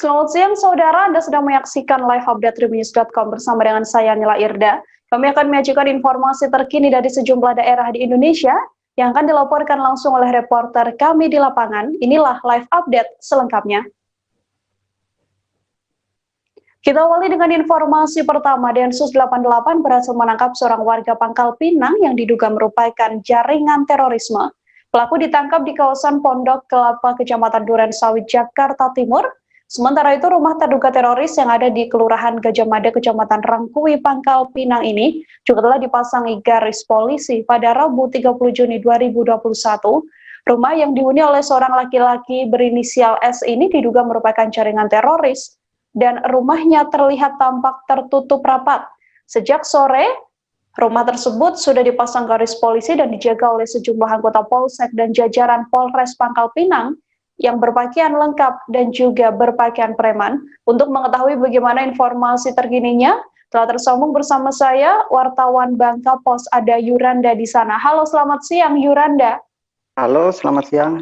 Selamat siang saudara, Anda sedang menyaksikan live update tribunnews.com bersama dengan saya Nila Irda. Kami akan menyajikan informasi terkini dari sejumlah daerah di Indonesia yang akan dilaporkan langsung oleh reporter kami di lapangan. Inilah live update selengkapnya. Kita awali dengan informasi pertama. Densus 88 berhasil menangkap seorang warga Pangkal Pinang yang diduga merupakan jaringan terorisme. Pelaku ditangkap di kawasan Pondok Kelapa, Kecamatan Durensawit, Jakarta Timur. Sementara itu, rumah terduga teroris yang ada di Kelurahan Gajah Mada, Kecamatan Rangkui, Pangkal Pinang ini juga telah dipasangi garis polisi pada Rabu 30 Juni 2021. Rumah yang dihuni oleh seorang laki-laki berinisial S ini diduga merupakan jaringan teroris dan rumahnya terlihat tampak tertutup rapat. Sejak sore, rumah tersebut sudah dipasang garis polisi dan dijaga oleh sejumlah anggota Polsek dan jajaran Polres Pangkal Pinang yang berpakaian lengkap dan juga berpakaian preman. Untuk mengetahui bagaimana informasi terkininya, telah tersambung bersama saya, wartawan Bangka Pos, ada Yuranda di sana. Halo, selamat siang Yuranda. Halo, selamat siang.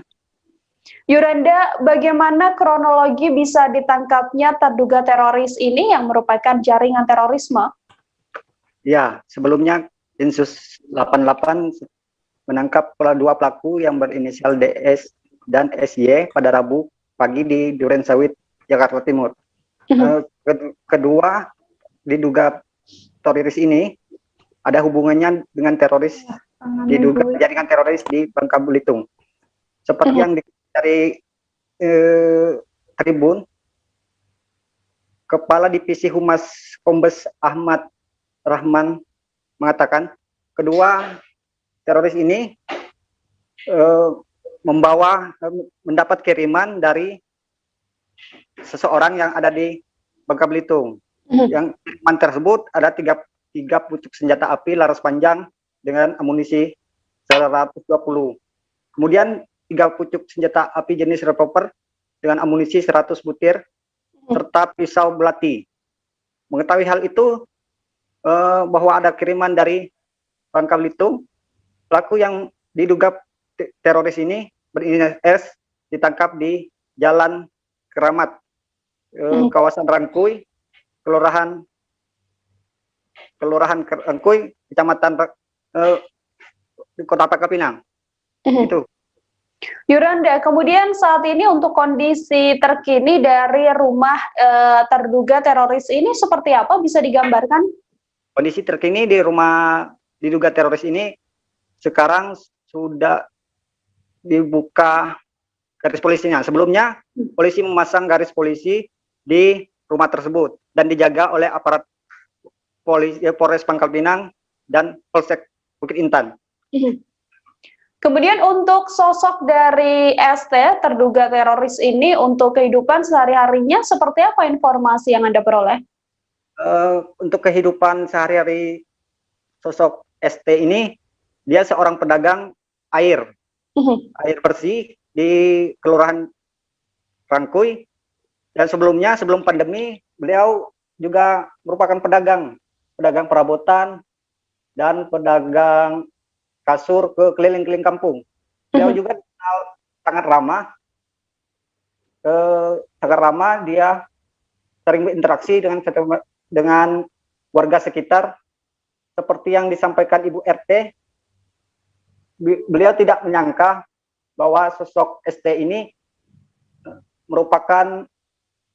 Yuranda, bagaimana kronologi bisa ditangkapnya terduga teroris ini yang merupakan jaringan terorisme? Ya, sebelumnya Densus 88 menangkap dua pelaku yang berinisial DS dan SY pada Rabu pagi di Durensawit, Jakarta Timur. Kedua diduga teroris ini ada hubungannya dengan teroris, diduga jaringan teroris di Bangka Belitung. Seperti yang dari Tribun, Kepala Divisi Humas Kombes Ahmad Rahman mengatakan kedua teroris ini mendapat kiriman dari seseorang yang ada di Bangka Belitung. Yang kiriman tersebut ada tiga pucuk senjata api laras panjang dengan amunisi 120. Kemudian 3 pucuk senjata api jenis revolver dengan amunisi 100 butir serta pisau belati. Mengetahui hal itu, bahwa ada kiriman dari Bangka Belitung, pelaku yang diduga teroris ini berinisial S ditangkap di Jalan Keramat, kawasan Rangkui, Kelurahan Rangkui, Kecamatan di Kota Pangkal Pinang. Itu. Yuranda, kemudian saat ini untuk kondisi terkini dari rumah terduga teroris ini seperti apa, bisa digambarkan? Kondisi terkini di rumah diduga teroris ini sekarang sudah dibuka garis polisinya. Sebelumnya polisi memasang garis polisi di rumah tersebut dan dijaga oleh aparat polisi Polres Pangkal Pinang dan Polsek Bukit Intan. Kemudian untuk sosok dari ST, terduga teroris ini, untuk kehidupan sehari-harinya seperti apa informasi yang Anda peroleh? Untuk kehidupan sehari-hari sosok ST ini, dia seorang pedagang air bersih di Kelurahan Rangkui, dan sebelumnya, sebelum pandemi, beliau juga merupakan pedagang perabotan dan pedagang kasur ke keliling-keliling kampung. Beliau juga sangat ramah, dia sering berinteraksi dengan warga sekitar. Seperti yang disampaikan Ibu RT, beliau tidak menyangka bahwa sosok ST ini merupakan,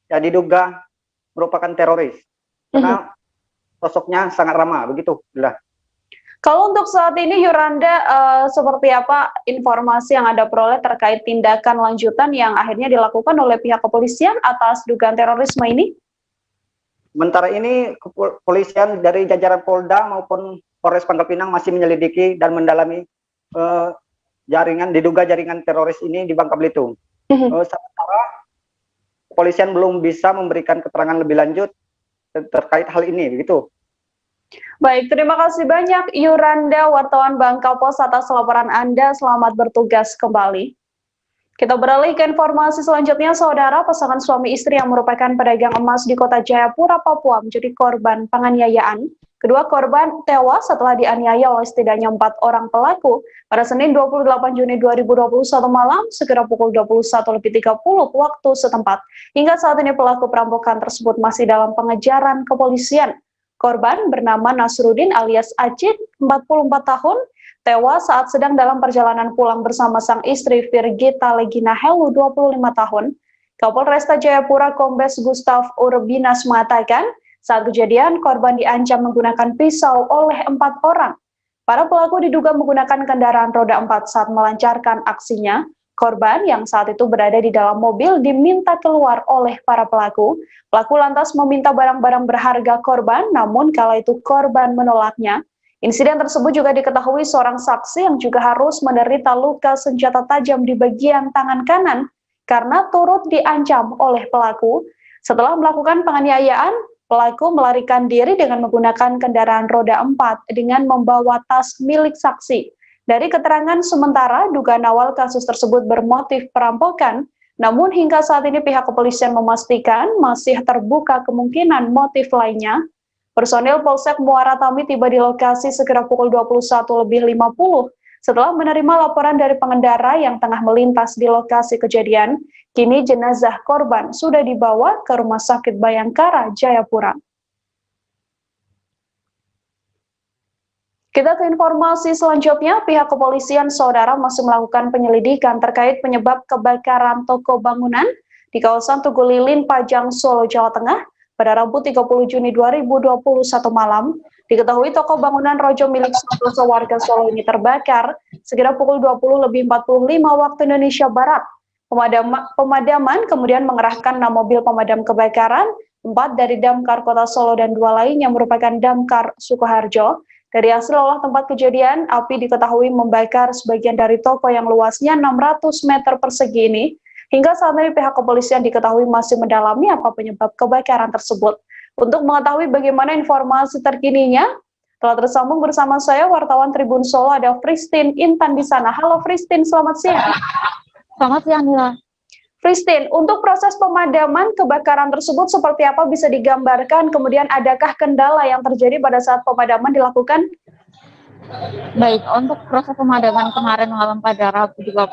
ya diduga merupakan teroris, karena sosoknya sangat ramah, begitu. Kalau untuk saat ini Yuranda, seperti apa informasi yang Anda peroleh terkait tindakan lanjutan yang akhirnya dilakukan oleh pihak kepolisian atas dugaan terorisme ini? Sementara ini kepolisian dari jajaran Polda maupun Polres Pangkal Pinang masih menyelidiki dan mendalami diduga jaringan teroris ini di Bangka Belitung. Sementara kepolisian belum bisa memberikan keterangan lebih lanjut terkait hal ini, begitu. Baik, terima kasih banyak Yuranda, wartawan Bangka Pos, atas laporan Anda. Selamat bertugas kembali. Kita beralih ke informasi selanjutnya, saudara. Pasangan suami istri yang merupakan pedagang emas di Kota Jayapura, Papua menjadi korban penganiayaan. Kedua korban tewas setelah dianiaya oleh setidaknya 4 orang pelaku pada Senin 28 Juni 2021 malam sekitar pukul 21.30 waktu setempat. Hingga saat ini pelaku perampokan tersebut masih dalam pengejaran kepolisian. Korban bernama Nasruddin alias Acit, 44 tahun, tewas saat sedang dalam perjalanan pulang bersama sang istri Virgita Legina Helu, 25 tahun. Kapolresta Jayapura Kombes Gustaf Urbinas mengatakan, saat kejadian, korban diancam menggunakan pisau oleh 4 orang. Para pelaku diduga menggunakan kendaraan roda 4 saat melancarkan aksinya. Korban yang saat itu berada di dalam mobil diminta keluar oleh para pelaku. Pelaku lantas meminta barang-barang berharga korban, namun kala itu korban menolaknya. Insiden tersebut juga diketahui seorang saksi yang juga harus menderita luka senjata tajam di bagian tangan kanan karena turut diancam oleh pelaku. Setelah melakukan penganiayaan, pelaku melarikan diri dengan menggunakan kendaraan roda 4 dengan membawa tas milik saksi. Dari keterangan sementara, dugaan awal kasus tersebut bermotif perampokan, namun hingga saat ini pihak kepolisian memastikan masih terbuka kemungkinan motif lainnya. Personil Polsek Muara Tami tiba di lokasi sekira pukul 21.50 setelah menerima laporan dari pengendara yang tengah melintas di lokasi kejadian. Kini jenazah korban sudah dibawa ke Rumah Sakit Bayangkara, Jayapura. Kita ke informasi selanjutnya, pihak kepolisian saudara masih melakukan penyelidikan terkait penyebab kebakaran toko bangunan di kawasan Tugu Lilin, Pajang, Solo, Jawa Tengah pada Rabu 30 Juni 2021 malam. Diketahui toko bangunan Rojo milik warga Solo ini terbakar sekitar pukul 20.45 waktu Indonesia Barat. Pemadaman kemudian mengerahkan 6 mobil pemadam kebakaran, 4 dari Damkar Kota Solo dan 2 lain yang merupakan Damkar Sukoharjo. Dari hasil olah tempat kejadian, api diketahui membakar sebagian dari toko yang luasnya 600 meter persegi ini. Hingga saat ini pihak kepolisian diketahui masih mendalami apa penyebab kebakaran tersebut. Untuk mengetahui bagaimana informasi terkininya, telah tersambung bersama saya wartawan Tribun Solo ada Fristin Intan di sana. Halo Fristin, selamat siang. Selamat siang, Nila. Fristin, untuk proses pemadaman kebakaran tersebut seperti apa bisa digambarkan? Kemudian adakah kendala yang terjadi pada saat pemadaman dilakukan? Baik, untuk proses pemadaman kemarin malam pada Rabu 30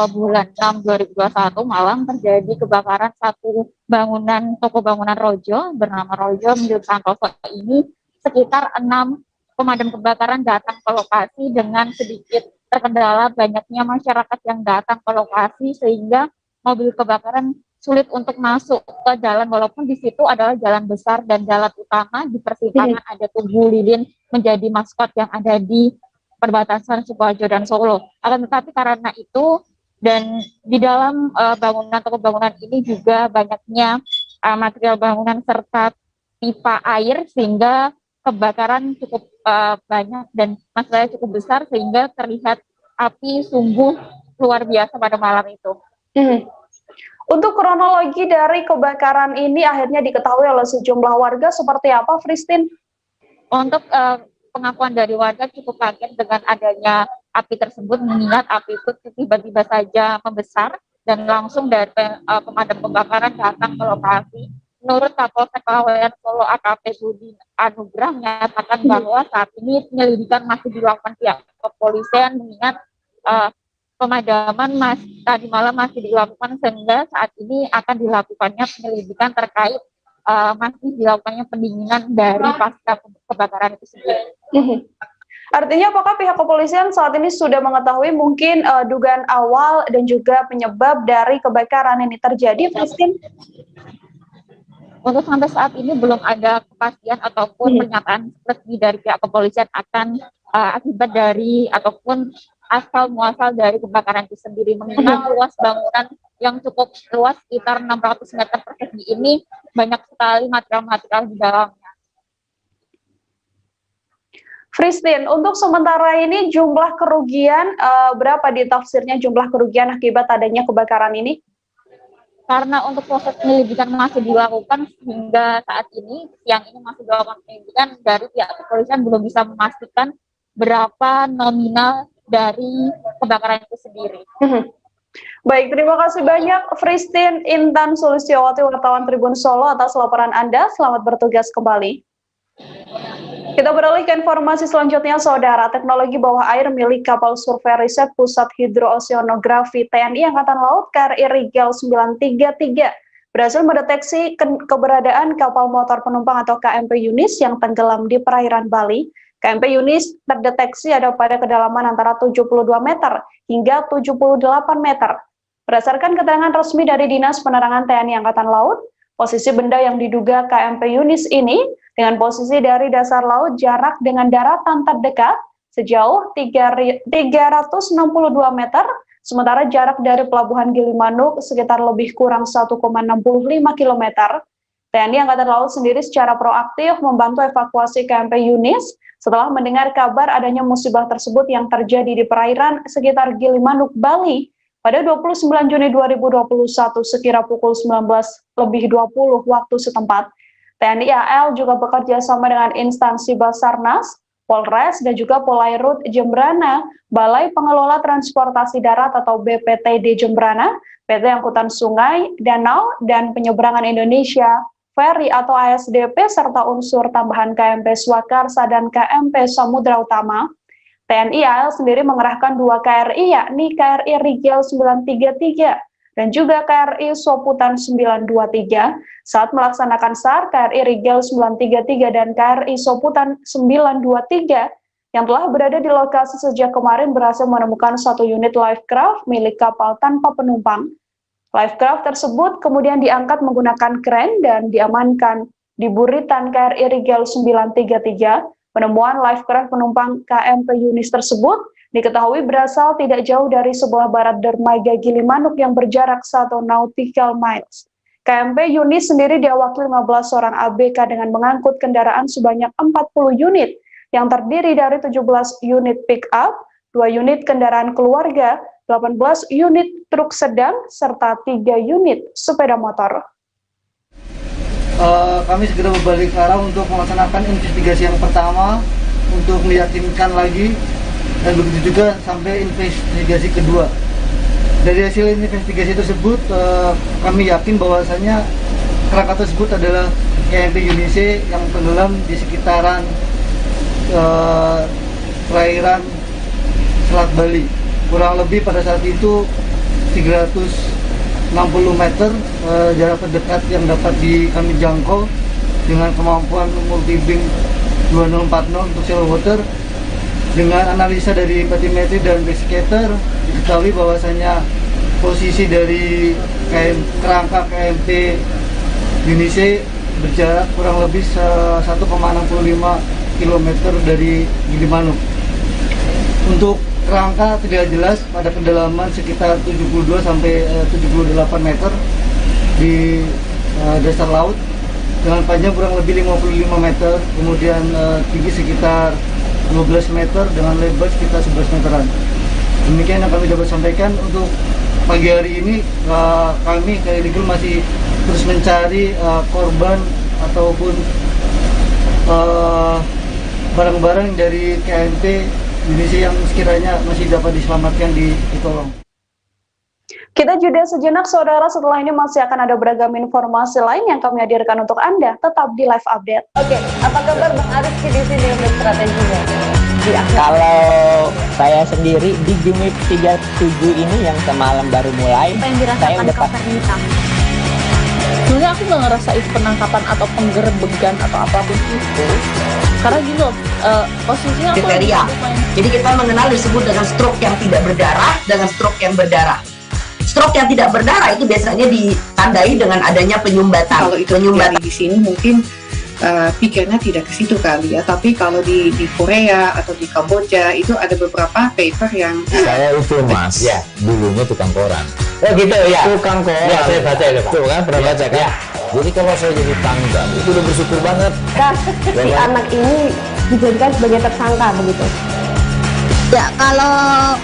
bulan 6 2021 malam terjadi kebakaran satu bangunan toko bangunan Rojo bernama Rojo milik Santoso ini. Sekitar 6 pemadam kebakaran datang ke lokasi dengan sedikit terkendala banyaknya masyarakat yang datang ke lokasi sehingga mobil kebakaran sulit untuk masuk ke jalan walaupun di situ adalah jalan besar dan jalan utama. Di persimpangan ada Tugu Lilin menjadi maskot yang ada di perbatasan Sukoharjo dan Solo. Akan tetapi karena itu dan di dalam bangunan toko bangunan ini juga banyaknya material bangunan serta pipa air sehingga kebakaran cukup banyak dan masalahnya cukup besar sehingga terlihat api sungguh luar biasa pada malam itu. Untuk kronologi dari kebakaran ini akhirnya diketahui oleh sejumlah warga seperti apa, Fristin? Untuk pengakuan dari warga cukup kaget dengan adanya api tersebut, mengingat api itu tiba-tiba saja membesar dan langsung dari pemadam kebakaran datang ke lokasi. Menurut Kapolsek Laweyan Solo AKP Budi Anugrah menyatakan bahwa saat ini penyelidikan masih dilakukan pihak kepolisian mengingat pemadaman tadi malam masih dilakukan sehingga saat ini akan dilakukannya penyelidikan terkait masih dilakukannya pendinginan dari pasca kebakaran itu sendiri. Artinya apakah pihak kepolisian saat ini sudah mengetahui mungkin dugaan awal dan juga penyebab dari kebakaran ini terjadi, Fristin? Untuk sampai saat ini belum ada kepastian ataupun pernyataan resmi dari pihak kepolisian akan akibat dari ataupun asal muasal dari kebakaran itu sendiri. Mengingat luas bangunan yang cukup luas sekitar 600 meter persegi ini banyak sekali material-material di dalamnya. Fristin, untuk sementara ini jumlah kerugian berapa ditafsirnya jumlah kerugian akibat adanya kebakaran ini? Karena untuk proses penyelidikan masih dilakukan hingga saat ini, siang ini masih dilakukan penyelidikan dari pihak kepolisian belum bisa memastikan berapa nominal dari kebakaran itu sendiri. Baik, terima kasih banyak Fristin Intan Sulistiawati wartawan Tribun Solo atas laporan Anda. Selamat bertugas kembali. Kita beralih ke informasi selanjutnya, Saudara. Teknologi bawah air milik kapal survei riset Pusat Hidrooceanografi TNI Angkatan Laut KRI Rigel 933 berhasil mendeteksi keberadaan kapal motor penumpang atau KMP Yunis yang tenggelam di perairan Bali. KMP Yunis terdeteksi ada pada kedalaman antara 72 meter hingga 78 meter. Berdasarkan keterangan resmi dari Dinas Penerangan TNI Angkatan Laut, posisi benda yang diduga KMP Yunis ini dengan posisi dari dasar laut jarak dengan daratan terdekat sejauh 362 meter, sementara jarak dari Pelabuhan Gilimanuk sekitar lebih kurang 1,65 km. TNI Angkatan Laut sendiri secara proaktif membantu evakuasi KMP Yunis setelah mendengar kabar adanya musibah tersebut yang terjadi di perairan sekitar Gilimanuk, Bali pada 29 Juni 2021 sekira pukul 19.20 waktu setempat. TNI AL juga bekerja sama dengan instansi Basarnas, Polres, dan juga Polairut Jembrana, Balai Pengelola Transportasi Darat atau BPTD Jembrana, PT Angkutan Sungai, Danau, dan Penyeberangan Indonesia, Ferry atau ASDP, serta unsur tambahan KMP Swakarsa dan KMP Samudra Utama. TNI AL sendiri mengerahkan 2 KRI, yakni KRI Rigel 933 dan juga KRI Soputan 923 saat melaksanakan SAR. KRI Rigel 933 dan KRI Soputan 923 yang telah berada di lokasi sejak kemarin berhasil menemukan 1 unit lifecraft milik kapal tanpa penumpang. Lifecraft tersebut kemudian diangkat menggunakan kren dan diamankan di buritan KRI Rigel 933. Penemuan lifecraft penumpang KMP Yunis tersebut diketahui berasal tidak jauh dari sebelah barat dermaga Gilimanuk yang berjarak 1 nautical miles. KMP Yunis sendiri diawaki 15 orang ABK dengan mengangkut kendaraan sebanyak 40 unit yang terdiri dari 17 unit pick-up, 2 unit kendaraan keluarga, 18 unit truk sedang, serta 3 unit sepeda motor. Kami segera berbalik arah untuk melaksanakan investigasi yang pertama untuk meyakinkan lagi, dan begitu juga sampai investigasi kedua. Dari hasil investigasi tersebut, kami yakin bahwasanya kerangka tersebut adalah KMP Yunis yang tenggelam di sekitaran perairan Selat Bali. Kurang lebih pada saat itu 360 meter jarak terdekat yang dapat kami jangkau dengan kemampuan multi-beam 2040 untuk shallow water. Dengan analisa dari batimetri dan backscatter diketahui bahwasanya posisi dari kerangka KMP Yunis berjarak kurang lebih 1,65 km dari Gilimanuk. Untuk kerangka tidak jelas pada kedalaman sekitar 72 sampai 78 meter di dasar laut dengan panjang kurang lebih 55 meter, kemudian tinggi sekitar 12 meter dengan lebar sekitar 11 meteran. Demikian yang kami dapat sampaikan untuk pagi hari ini. Kami KRI Rigel masih terus mencari korban ataupun barang-barang dari KMP Yunis yang sekiranya masih dapat diselamatkan ditolong. Kita jeda sejenak, Saudara. Setelah ini masih akan ada beragam informasi lain yang kami hadirkan untuk Anda. Tetap di Live Update. Oke, apa kabar Bang Arief di sini untuk strateginya? Kalau saya sendiri di Jumip 37 ini yang semalam baru mulai, apa yang dirasakan saya udah Kapernita? Sebenarnya aku nggak ngerasain penangkapan atau penggerbegan atau apapun itu. Karena gini loh, posisinya aku kriteria. Jadi kita mengenal disebut dengan stroke yang tidak berdarah dengan stroke yang berdarah. Stroke yang tidak berdarah itu biasanya ditandai dengan adanya penyumbatan. Kalau itu terjadi di sini mungkin pikirnya tidak ke situ kali ya. Tapi kalau di Korea atau di Kamboja itu ada beberapa paper yang saya itu Mas, ya dulunya tukang koran. Oh gitu ya. Tukang koran. Ya, saya baca itu Pak. Tuh kan pernah baca kan? Ya. Jadi kalau saya jadi tanggal itu udah bersyukur banget. Si anak ini dijadikan sebagai tersangka begitu. Ya, kalau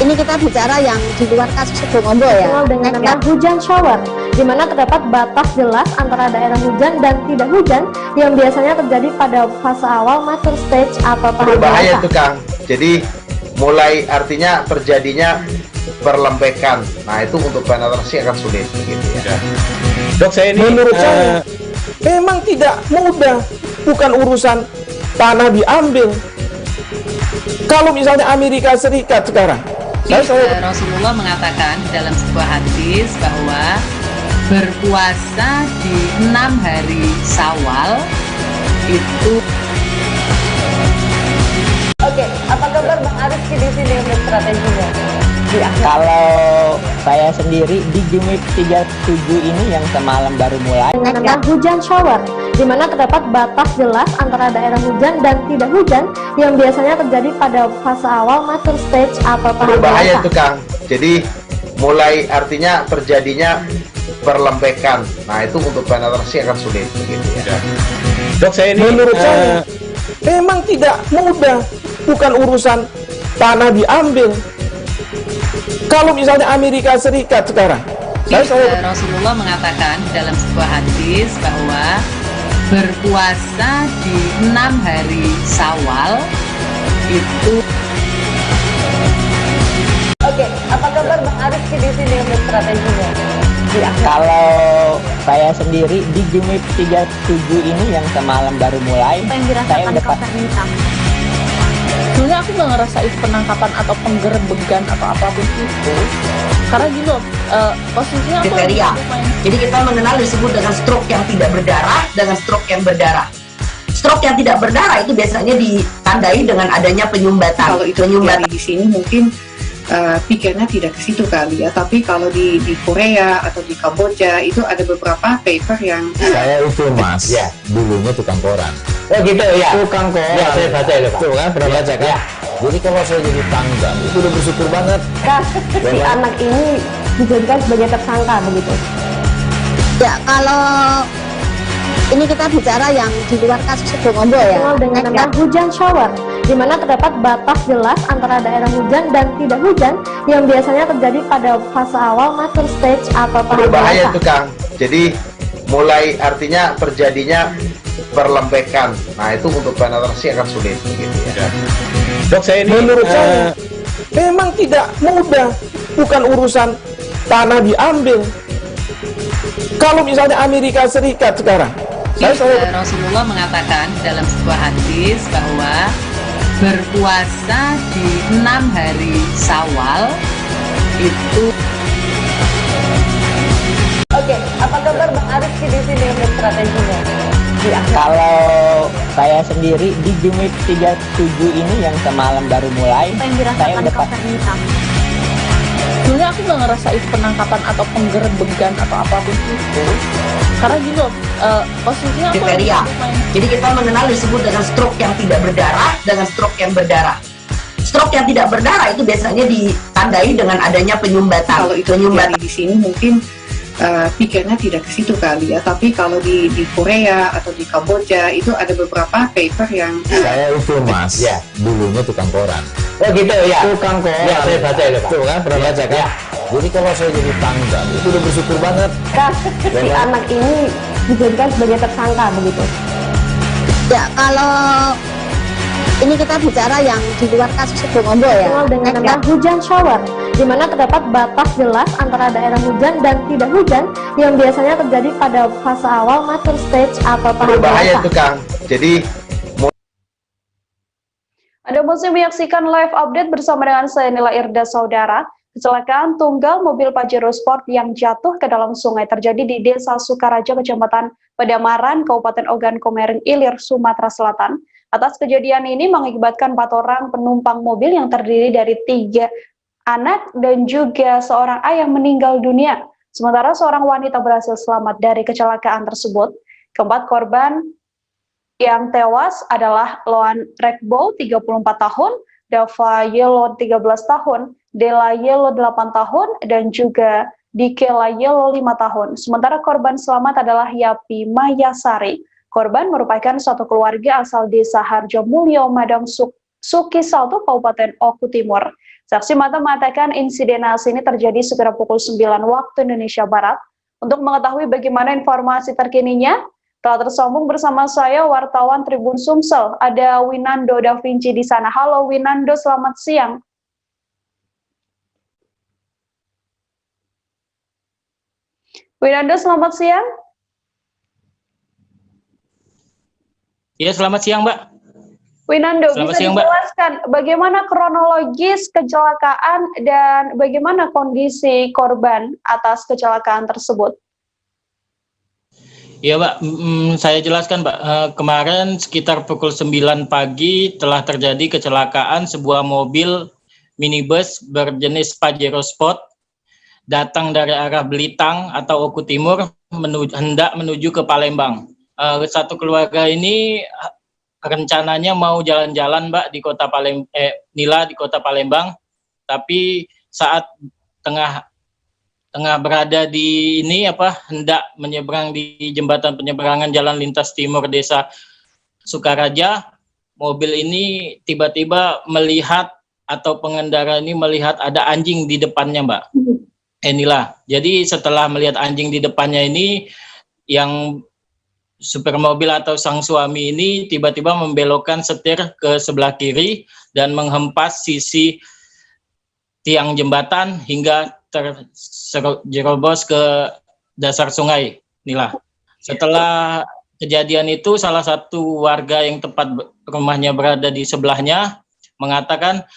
ini kita bicara yang di luar kasus Sebongombo ya. Dengan nama hujan shower, di mana terdapat batas jelas antara daerah hujan dan tidak hujan yang biasanya terjadi pada fase awal mature stage atau tahap berbahaya dewasa. tuh Kang. Jadi mulai artinya terjadinya perlembekan. Nah itu untuk penetrasi akan sulit gitu ya. Dok saya ini Menurut saya memang tidak mudah bukan urusan tanah diambil. Kalau misalnya Amerika Serikat sekarang, Rasulullah mengatakan dalam sebuah hadis bahwa berpuasa di 6 hari Syawal itu. Oke, apa kabar Bang Aris di sini untuk strateginya? Kalau saya sendiri di Jumip 37 ini yang semalam baru mulai dengan hujan shower, di mana terdapat batas jelas antara daerah hujan dan tidak hujan yang biasanya terjadi pada fase awal mature stage atau tahap Berbahaya dewasa. itu Kang. Jadi mulai artinya terjadinya perlembekan. Nah itu untuk penetrasi akan sulit begitu ya. Dok, saya ini menurut saya memang tidak mudah, bukan urusan tanah diambil. Kalau misalnya Amerika Serikat sekarang, Rasulullah mengatakan dalam sebuah hadis bahwa berpuasa di 6 hari Syawal itu. Oke, apa kabar Bang Aris di sini untuk strateginya? Kalau saya sendiri di Jumip 37 ini yang semalam baru mulai, Apa yang saya dirasakan udah Kapten Hitam? Sebenarnya aku nggak ngerasain penangkapan atau penggerebekan atau apapun itu, karena gini loh, posisinya aku lagi Kriteria. main. Jadi kita mengenal disebut dengan stroke yang tidak berdarah dengan stroke yang berdarah. Stroke yang tidak berdarah itu biasanya ditandai dengan adanya penyumbatan. Kalau itu terjadi di sini mungkin pikirnya tidak ke situ kali ya, tapi kalau di Korea atau di Kamboja itu ada beberapa paper yang Saya itu Mas, ya, dulunya tukang koran. Oh gitu ya. Tukang koran. Ya, saya baca itu, Pak. Tuh kan, pernah baca kan? Ya. Jadi kalau saya jadi tanggal, itu udah bersyukur banget. Si anak ini dijadikan sebagai tersangka begitu. Ya, kalau ini kita bicara yang di luar kasus Sebongombo ya. Dikenal dengan nama hujan shower, di mana terdapat batas jelas antara daerah hujan dan tidak hujan yang biasanya terjadi pada fase awal mature stage atau tahap Berbahaya dewasa. itu Kang. Jadi mulai artinya terjadinya perlembekan. Nah itu untuk penetrasi akan sulit begitu ya. Dok, saya ini menurut saya memang tidak mudah, bukan urusan tanah diambil. Kalau misalnya Amerika Serikat sekarang, Rasulullah mengatakan dalam sebuah hadis bahwa berpuasa di 6 hari Syawal itu. Oke, apa kabar Bang Aris di sini untuk strateginya? Kalau saya sendiri di Jumip 37 ini yang semalam baru mulai, Apa yang saya dirasakan udah Kapten Hitam? Sebenarnya aku nggak ngerasain penangkapan atau penggerebekan atau apapun itu, karena gini loh, posisinya aku lagi Kriteria. main. Jadi kita mengenal disebut dengan stroke yang tidak berdarah dengan stroke yang berdarah. Stroke yang tidak berdarah itu biasanya ditandai dengan adanya penyumbatan. kalau itu terjadi di sini mungkin pikirnya tidak ke situ kali ya, tapi kalau di Korea atau di Kamboja itu ada beberapa paper yang Saya itu Mas, ya, dulunya tukang koran. Oh gitu ya. Tukang koran. Ya, saya baca itu, Pak. Tuh kan, pernah baca kan? Ya. Jadi kalau saya jadi tanggal, itu udah bersyukur banget. Si anak ini dijadikan sebagai tersangka begitu. Ya, kalau ini kita bicara yang di luar kasus Sebongombo ya. Dikenal dengan nama hujan shower, di mana terdapat batas jelas antara daerah hujan dan tidak hujan yang biasanya terjadi pada fase awal mature stage atau tahap Berbahaya dewasa. itu Kang. Jadi Anda masih menyaksikan live update bersama dengan saya Nila Irda Saudara. Kecelakaan tunggal mobil Pajero Sport yang jatuh ke dalam sungai terjadi di Desa Sukaraja, Kecamatan Padamaran, Kabupaten Ogan Komering Ilir, Sumatera Selatan. Atas kejadian ini mengakibatkan 4 orang penumpang mobil yang terdiri dari 3 anak dan juga seorang ayah meninggal dunia. Sementara seorang wanita berhasil selamat dari kecelakaan tersebut. Keempat korban yang tewas adalah Loan Rekbo 34 tahun, Dava Yelo 13 tahun, Dela Yelo 8 tahun, dan juga Dikela Yelo 5 tahun. Sementara korban selamat adalah Yapi Mayasari. Korban merupakan satu keluarga asal desa Harjo Mulyo, Madang Sukisalto, Kabupaten Oku Timur. Saksi mata mengatakan insiden naas ini terjadi sekitar pukul 9 waktu Indonesia Barat. Untuk mengetahui bagaimana informasi terkininya, telah tersambung bersama saya wartawan Tribun Sumsel. Ada Winando Da Vinci di sana. Halo Winando, selamat siang. Winando, selamat siang. Ya, selamat siang, Mbak. Winando, Selamat bisa siang, Mbak. dijelaskan bagaimana kronologis kecelakaan dan bagaimana kondisi korban atas kecelakaan tersebut? Ya, Mbak, saya jelaskan, Mbak. Kemarin sekitar pukul 9 pagi telah terjadi kecelakaan sebuah mobil minibus berjenis Pajero Sport datang dari arah Belitang atau Oku Timur hendak menuju ke Palembang. Satu keluarga ini rencananya mau jalan-jalan, Mbak, di kota Nila di kota Palembang, tapi saat tengah berada di hendak menyeberang di jembatan penyeberangan jalan lintas timur desa Sukaraja, mobil ini tiba-tiba melihat atau pengendara ini melihat ada anjing di depannya, Mbak. Inilah. Jadi setelah melihat anjing di depannya ini, yang supir mobil atau sang suami ini tiba-tiba membelokkan setir ke sebelah kiri dan menghempas sisi tiang jembatan hingga terjerobos ke dasar sungai. Inilah. Setelah kejadian itu, salah satu warga yang tepat rumahnya berada di sebelahnya mengatakan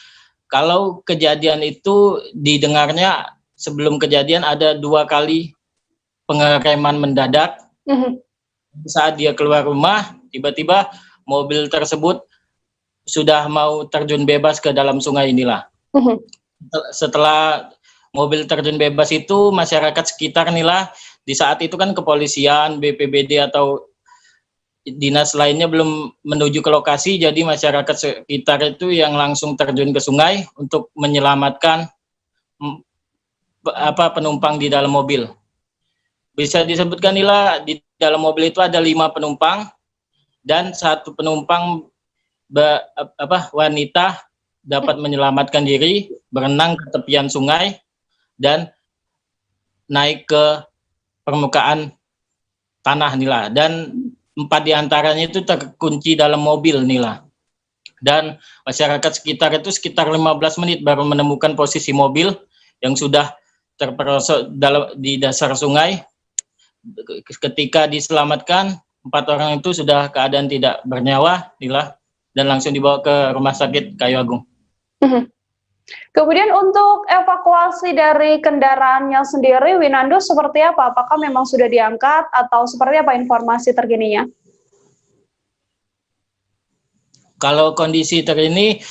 kalau kejadian itu didengarnya sebelum kejadian ada 2 kali pengereman mendadak. Saat dia keluar rumah, tiba-tiba mobil tersebut sudah mau terjun bebas ke dalam sungai inilah. Setelah mobil terjun bebas itu, masyarakat sekitar inilah, di saat itu kan kepolisian, BPBD atau dinas lainnya belum menuju ke lokasi, jadi masyarakat sekitar itu yang langsung terjun ke sungai untuk menyelamatkan penumpang di dalam mobil. Bisa disebutkan Nila, di dalam mobil itu ada 5 penumpang dan 1 penumpang wanita dapat menyelamatkan diri, berenang ke tepian sungai dan naik ke permukaan tanah Nila. Dan 4 diantaranya itu terkunci dalam mobil Nila. Dan masyarakat sekitar itu sekitar 15 menit baru menemukan posisi mobil yang sudah terperosok di dasar sungai. Ketika diselamatkan, 4 orang itu sudah keadaan tidak bernyawa, Nila, dan langsung dibawa ke rumah sakit Kayu Agung. Kemudian untuk evakuasi dari kendaraannya sendiri, Winando, seperti apa? Apakah memang sudah diangkat atau seperti apa informasi terkininya? Kalau kondisi terkini,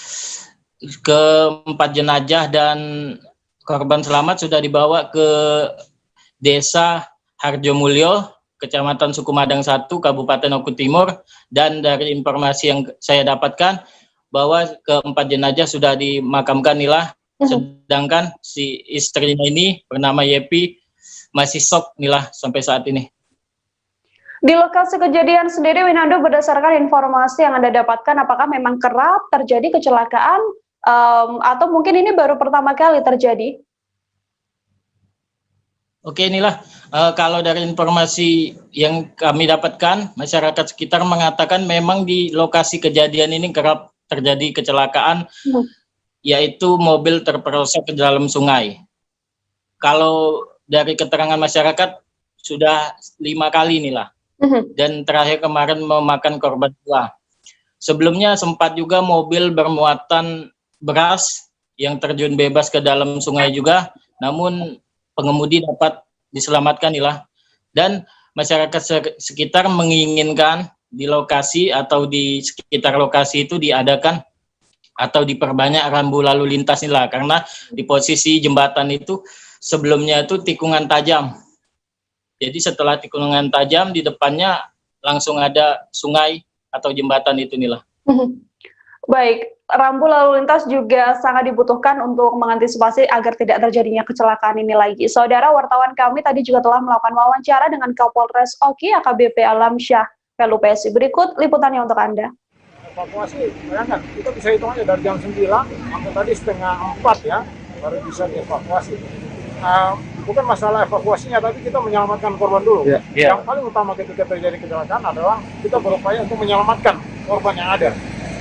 ke-4 jenazah dan korban selamat sudah dibawa ke desa Harjomulyo, Kecamatan Sukumadang 1, Kabupaten Oku Timur, dan dari informasi yang saya dapatkan bahwa ke-4 jenazah sudah dimakamkan Nila, sedangkan si istrinya ini bernama Yepi masih shock Nila sampai saat ini. Di lokasi kejadian sendiri, Winando, berdasarkan informasi yang Anda dapatkan, apakah memang kerap terjadi kecelakaan atau mungkin ini baru pertama kali terjadi? Oke, inilah kalau dari informasi yang kami dapatkan, masyarakat sekitar mengatakan memang di lokasi kejadian ini kerap terjadi kecelakaan, yaitu mobil terperosok ke dalam sungai. Kalau dari keterangan masyarakat sudah 5 kali inilah, dan terakhir kemarin memakan korban 2. Sebelumnya sempat juga mobil bermuatan beras yang terjun bebas ke dalam sungai juga, namun pengemudi dapat diselamatkan Nila. Dan masyarakat sekitar menginginkan di lokasi atau di sekitar lokasi itu diadakan atau diperbanyak rambu lalu lintas Nila, karena di posisi jembatan itu sebelumnya itu tikungan tajam. Jadi setelah tikungan tajam di depannya langsung ada sungai atau jembatan itu Nila. Baik, rambu lalu lintas juga sangat dibutuhkan untuk mengantisipasi agar tidak terjadinya kecelakaan ini lagi. Saudara wartawan kami tadi juga telah melakukan wawancara dengan Kapolres Oki AKBP Alamsyah Pelupesi. Berikut liputannya untuk Anda. Evakuasi, bayangkan, kita bisa hitung aja dari jam 9 sampai tadi setengah 4 ya, baru bisa dievakuasi. Bukan masalah evakuasinya, tapi kita menyelamatkan korban dulu. Yang paling utama ketika terjadi kecelakaan adalah kita berupaya untuk menyelamatkan korban yang ada.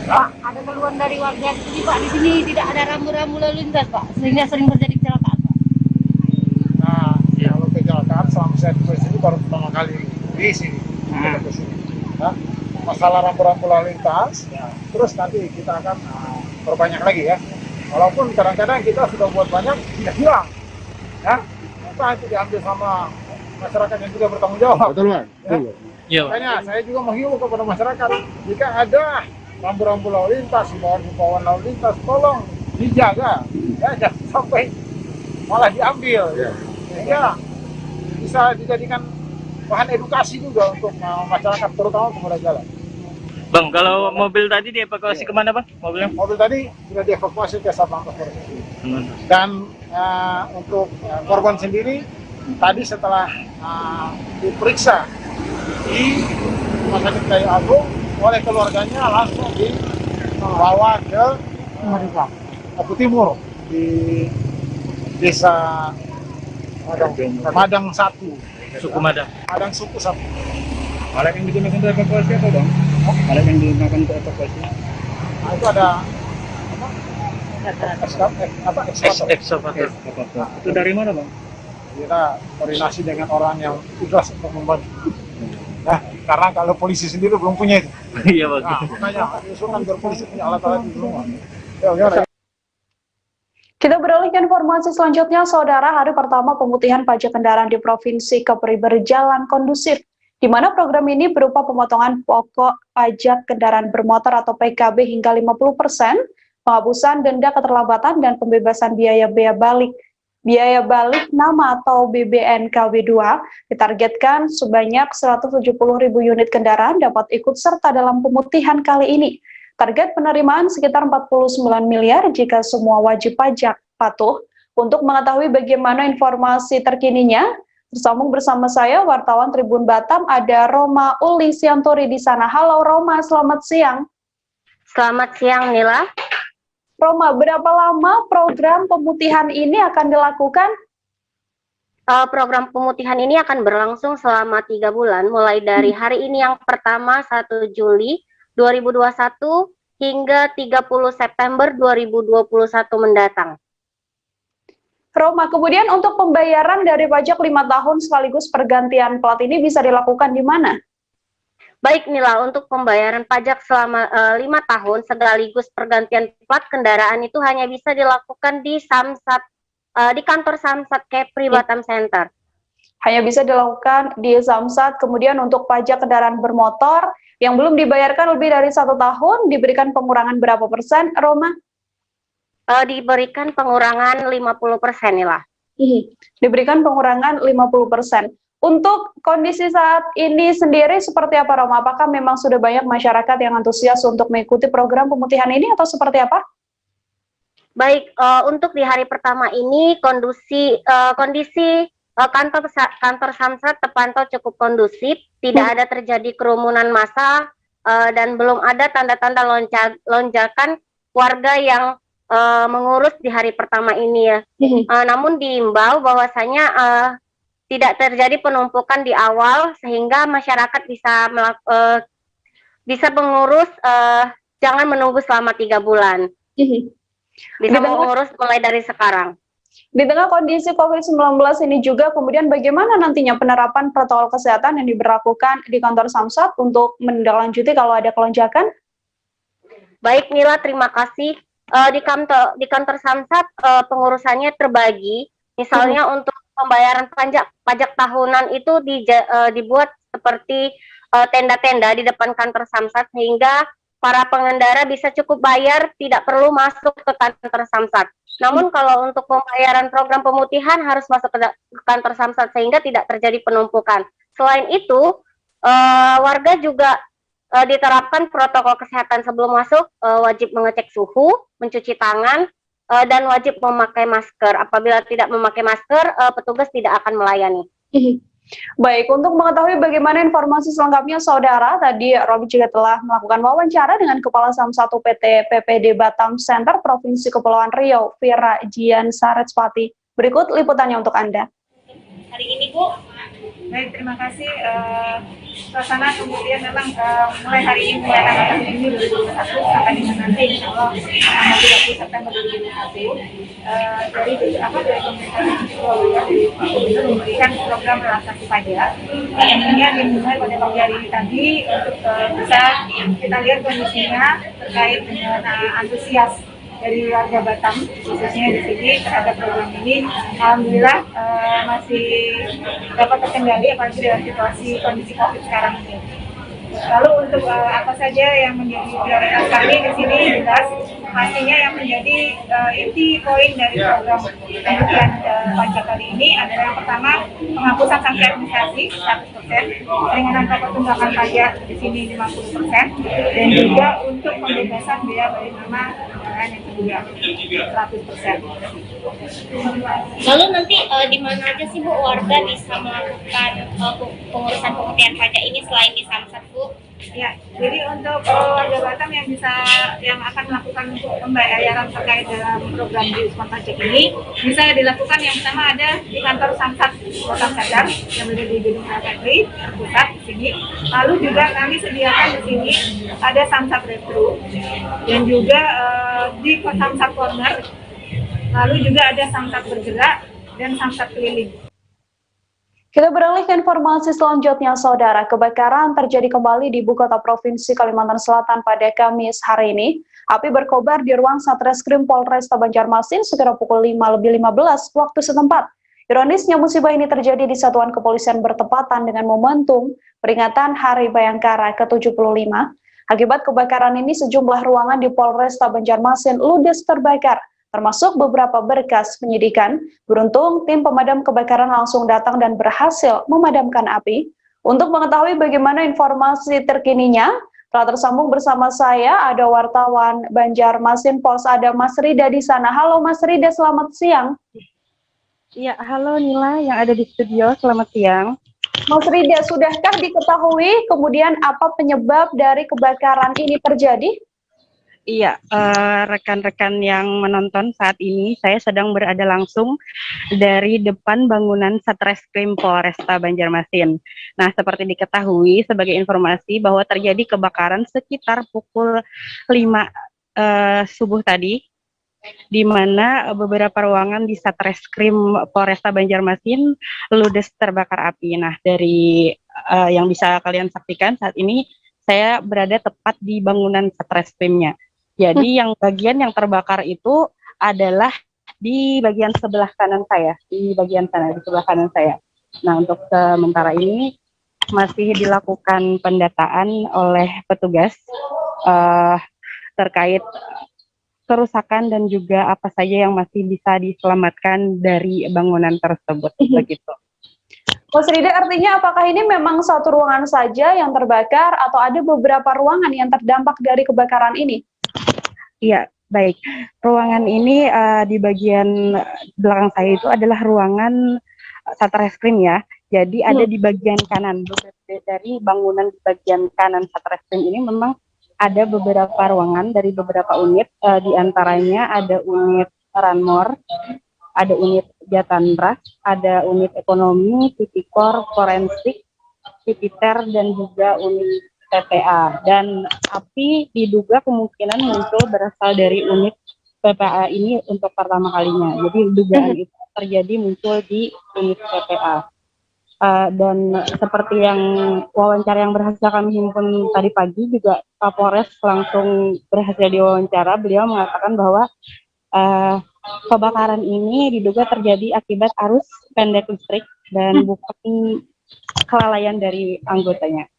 Pak, ada keluhan dari warga sini Pak, di sini tidak ada rambu-rambu lalu lintas Pak, sehingga sering terjadi kecelakaan Pak. Nah, kalau kecelakaan selama saya di sini baru pertama kali di sini. Nah, masalah rambu-rambu lalu lintas, ya, terus nanti kita akan perbanyak lagi ya. Walaupun kadang-kadang kita sudah buat banyak, tidak hilang, ya. Entah itu diambil sama masyarakat yang juga bertanggung jawab. Betul, Pak. Ya. Makanya saya juga menghimbau kepada masyarakat, jika ada rambu-rambu lalu lintas, himbauan lalu lintas, tolong dijaga, ya, jangan sampai malah diambil, sehingga bisa dijadikan bahan edukasi juga untuk masyarakat, terutama pengguna jalan. Bang, kalau mobil tadi dievakuasi kemana, Bang? Mobil tadi sudah dievakuasi ke Satlantas Polres. Dan untuk korban sendiri, tadi setelah diperiksa di Rumah Sakit Kayu Agung oleh keluarganya, langsung dibawa ke Aku Timur di Desa Madang 1, suku Madang. Madang suku 1. Alat yang digunakan untuk evakuasi apa, Bang? Alat yang digunakan untuk evakuasi? Nah, itu ada ekskavator. Itu dari mana, Bang? Kita koordinasi dengan orang yang ikhlas untuk membantu. Nah, karena kalau polisi sendiri belum punya itu. Iya, Bang. Nah, makanya diusulkan biar polisi punya alat-alat di rumah. Kita beralih ke informasi selanjutnya, Saudara. Hari pertama pemutihan pajak kendaraan di Provinsi Kepri berjalan kondusif, di mana program ini berupa pemotongan pokok pajak kendaraan bermotor atau PKB hingga 50%, penghapusan denda keterlambatan, dan pembebasan biaya balik nama atau BBNKB 2. Ditargetkan sebanyak 170.000 unit kendaraan dapat ikut serta dalam pemutihan kali ini. Target penerimaan sekitar 49 miliar jika semua wajib pajak patuh. Untuk mengetahui bagaimana informasi terkininya, tersambung bersama saya, wartawan Tribun Batam, ada Roma Uli Sianturi di sana. Halo Roma, selamat siang. Selamat siang, Nila. Roma, berapa lama program pemutihan ini akan dilakukan? Program pemutihan ini akan berlangsung selama 3 bulan, mulai dari hari ini yang pertama 1 Juli 2021 hingga 30 September 2021 mendatang. Roma, kemudian untuk pembayaran dari pajak 5 tahun sekaligus pergantian plat ini bisa dilakukan di mana? Baik Nila, untuk pembayaran pajak selama 5 tahun sekaligus pergantian plat kendaraan itu hanya bisa dilakukan di Samsat, di kantor Samsat Kepri Batam Center. Hanya bisa dilakukan di Samsat. Kemudian untuk pajak kendaraan bermotor yang belum dibayarkan lebih dari 1 tahun diberikan pengurangan berapa persen, Roma? Diberikan pengurangan 50% Nila. Diberikan pengurangan 50%. Untuk kondisi saat ini sendiri seperti apa, Roma? Apakah memang sudah banyak masyarakat yang antusias untuk mengikuti program pemutihan ini atau seperti apa? Baik, untuk di hari pertama ini kondisi kantor Samsat terpantau cukup kondusif, tidak ada terjadi kerumunan massa dan belum ada tanda-tanda lonjakan warga yang mengurus di hari pertama ini ya. Namun diimbau bahwasanya tidak terjadi penumpukan di awal sehingga masyarakat bisa mengurus, jangan menunggu selama 3 bulan. Bisa mengurus mulai dari sekarang. Di tengah kondisi COVID-19 ini juga, kemudian bagaimana nantinya penerapan protokol kesehatan yang diberlakukan di kantor Samsat untuk menindaklanjuti kalau ada kelonjakan? Baik Nila, terima kasih. Di kantor Samsat pengurusannya terbagi. Misalnya untuk pembayaran pajak tahunan itu dibuat seperti tenda-tenda di depan kantor Samsat sehingga para pengendara bisa cukup bayar, tidak perlu masuk ke kantor Samsat. Namun kalau untuk pembayaran program pemutihan harus masuk ke kantor Samsat sehingga tidak terjadi penumpukan. Selain itu, warga juga diterapkan protokol kesehatan sebelum masuk, wajib mengecek suhu, mencuci tangan, dan wajib memakai masker. Apabila tidak memakai masker, petugas tidak akan melayani. Baik, untuk mengetahui bagaimana informasi selengkapnya, Saudara, tadi Robi juga telah melakukan wawancara dengan Kepala Samsat PT PPD Batam Center Provinsi Kepulauan Riau, Vira Jian Sarespati. Berikut liputannya untuk Anda. Hari ini, Bu. Baik, terima kasih. Suasana kemudian memang mulai hari ini, mulai tanggal 1 Juni 2021 sampai dengan nanti insya Allah tanggal 30 September 2021 dari pemerintah Pulau Riau memberikan program program relaksasi pajak. Tentunya dimulai pada pagi hari ini tadi untuk bisa kita lihat kondisinya terkait dengan antusias dari warga Batam, khususnya di sini terhadap program ini. Alhamdulillah masih dapat terkendali apalagi dengan situasi kondisi COVID sekarang ini. Lalu untuk apa saja yang menjadi prioritas kami di sini, jelas pastinya yang menjadi inti poin dari program pembagian pajak kali ini adalah yang pertama penghapusan sanksi administrasi 100%, keringanan pokok tunggakan pajak di sini 50%, dan juga untuk pembebasan biaya bagi nama yang kedua 100%. Lalu nanti di mana aja sih Bu warga bisa melakukan pengurusan pemutihan pajak ini selain di Samsat Bu? Ya, jadi untuk warga Batam yang akan melakukan pembayaran terkait dalam program diskon pajak ini bisa dilakukan yang pertama ada di kantor Samsat Kota Sadar yang berada di Gedung Kapolri pusat di sini. Lalu juga kami sediakan di sini ada Samsat Retro dan juga di Samsat Corner. Lalu juga ada Samsat Bergerak dan Samsat Keliling. Kita beralih ke informasi selanjutnya, Saudara. Kebakaran terjadi kembali di Ibu Kota Provinsi Kalimantan Selatan pada Kamis hari ini. Api berkobar di ruang Satreskrim Polresta Banjarmasin sekitar pukul 5:15 waktu setempat. Ironisnya musibah ini terjadi di Satuan Kepolisian bertepatan dengan momentum peringatan Hari Bayangkara ke-75. Akibat kebakaran ini sejumlah ruangan di Polresta Banjarmasin ludes terbakar, termasuk beberapa berkas penyidikan. Beruntung, tim pemadam kebakaran langsung datang dan berhasil memadamkan api. Untuk mengetahui bagaimana informasi terkininya, telah tersambung bersama saya, ada wartawan Banjarmasin Pos, ada Mas Rida di sana. Halo Mas Rida, selamat siang. Ya, halo Nila yang ada di studio, selamat siang. Mas Rida, sudahkah diketahui kemudian apa penyebab dari kebakaran ini terjadi? Iya, rekan-rekan yang menonton saat ini, saya sedang berada langsung dari depan bangunan Satreskrim Polresta Banjarmasin. Nah, seperti diketahui sebagai informasi bahwa terjadi kebakaran sekitar pukul 5 subuh tadi, di mana beberapa ruangan di Satreskrim Polresta Banjarmasin ludes terbakar api. Nah, dari yang bisa kalian saksikan saat ini, saya berada tepat di bangunan Satreskrimnya. Jadi yang bagian yang terbakar itu adalah di bagian sebelah kanan saya, di bagian sana, di sebelah kanan saya. Nah, untuk sementara ini masih dilakukan pendataan oleh petugas terkait kerusakan dan juga apa saja yang masih bisa diselamatkan dari bangunan tersebut. Begitu. Mas Rida, artinya apakah ini memang satu ruangan saja yang terbakar atau ada beberapa ruangan yang terdampak dari kebakaran ini? Iya, baik. Ruangan ini di bagian belakang saya itu adalah ruangan Satreskrim ya. Jadi ada di bagian kanan. Dari bangunan di bagian kanan Satreskrim ini memang ada beberapa ruangan dari beberapa unit. Di antaranya ada unit Ranmor, ada unit Jatandras, ada unit Ekonomi, Tipikor, Forensik, Tipiter, dan juga unit PPA. Dan api diduga kemungkinan muncul berasal dari unit PPA ini untuk pertama kalinya. Jadi dugaan itu terjadi muncul di unit PPA. Dan seperti yang wawancara yang berhasil kami himpun tadi pagi, juga Kapolres langsung berhasil diwawancara. Beliau mengatakan bahwa kebakaran ini diduga terjadi akibat arus pendek listrik dan bukan kelalaian dari anggotanya.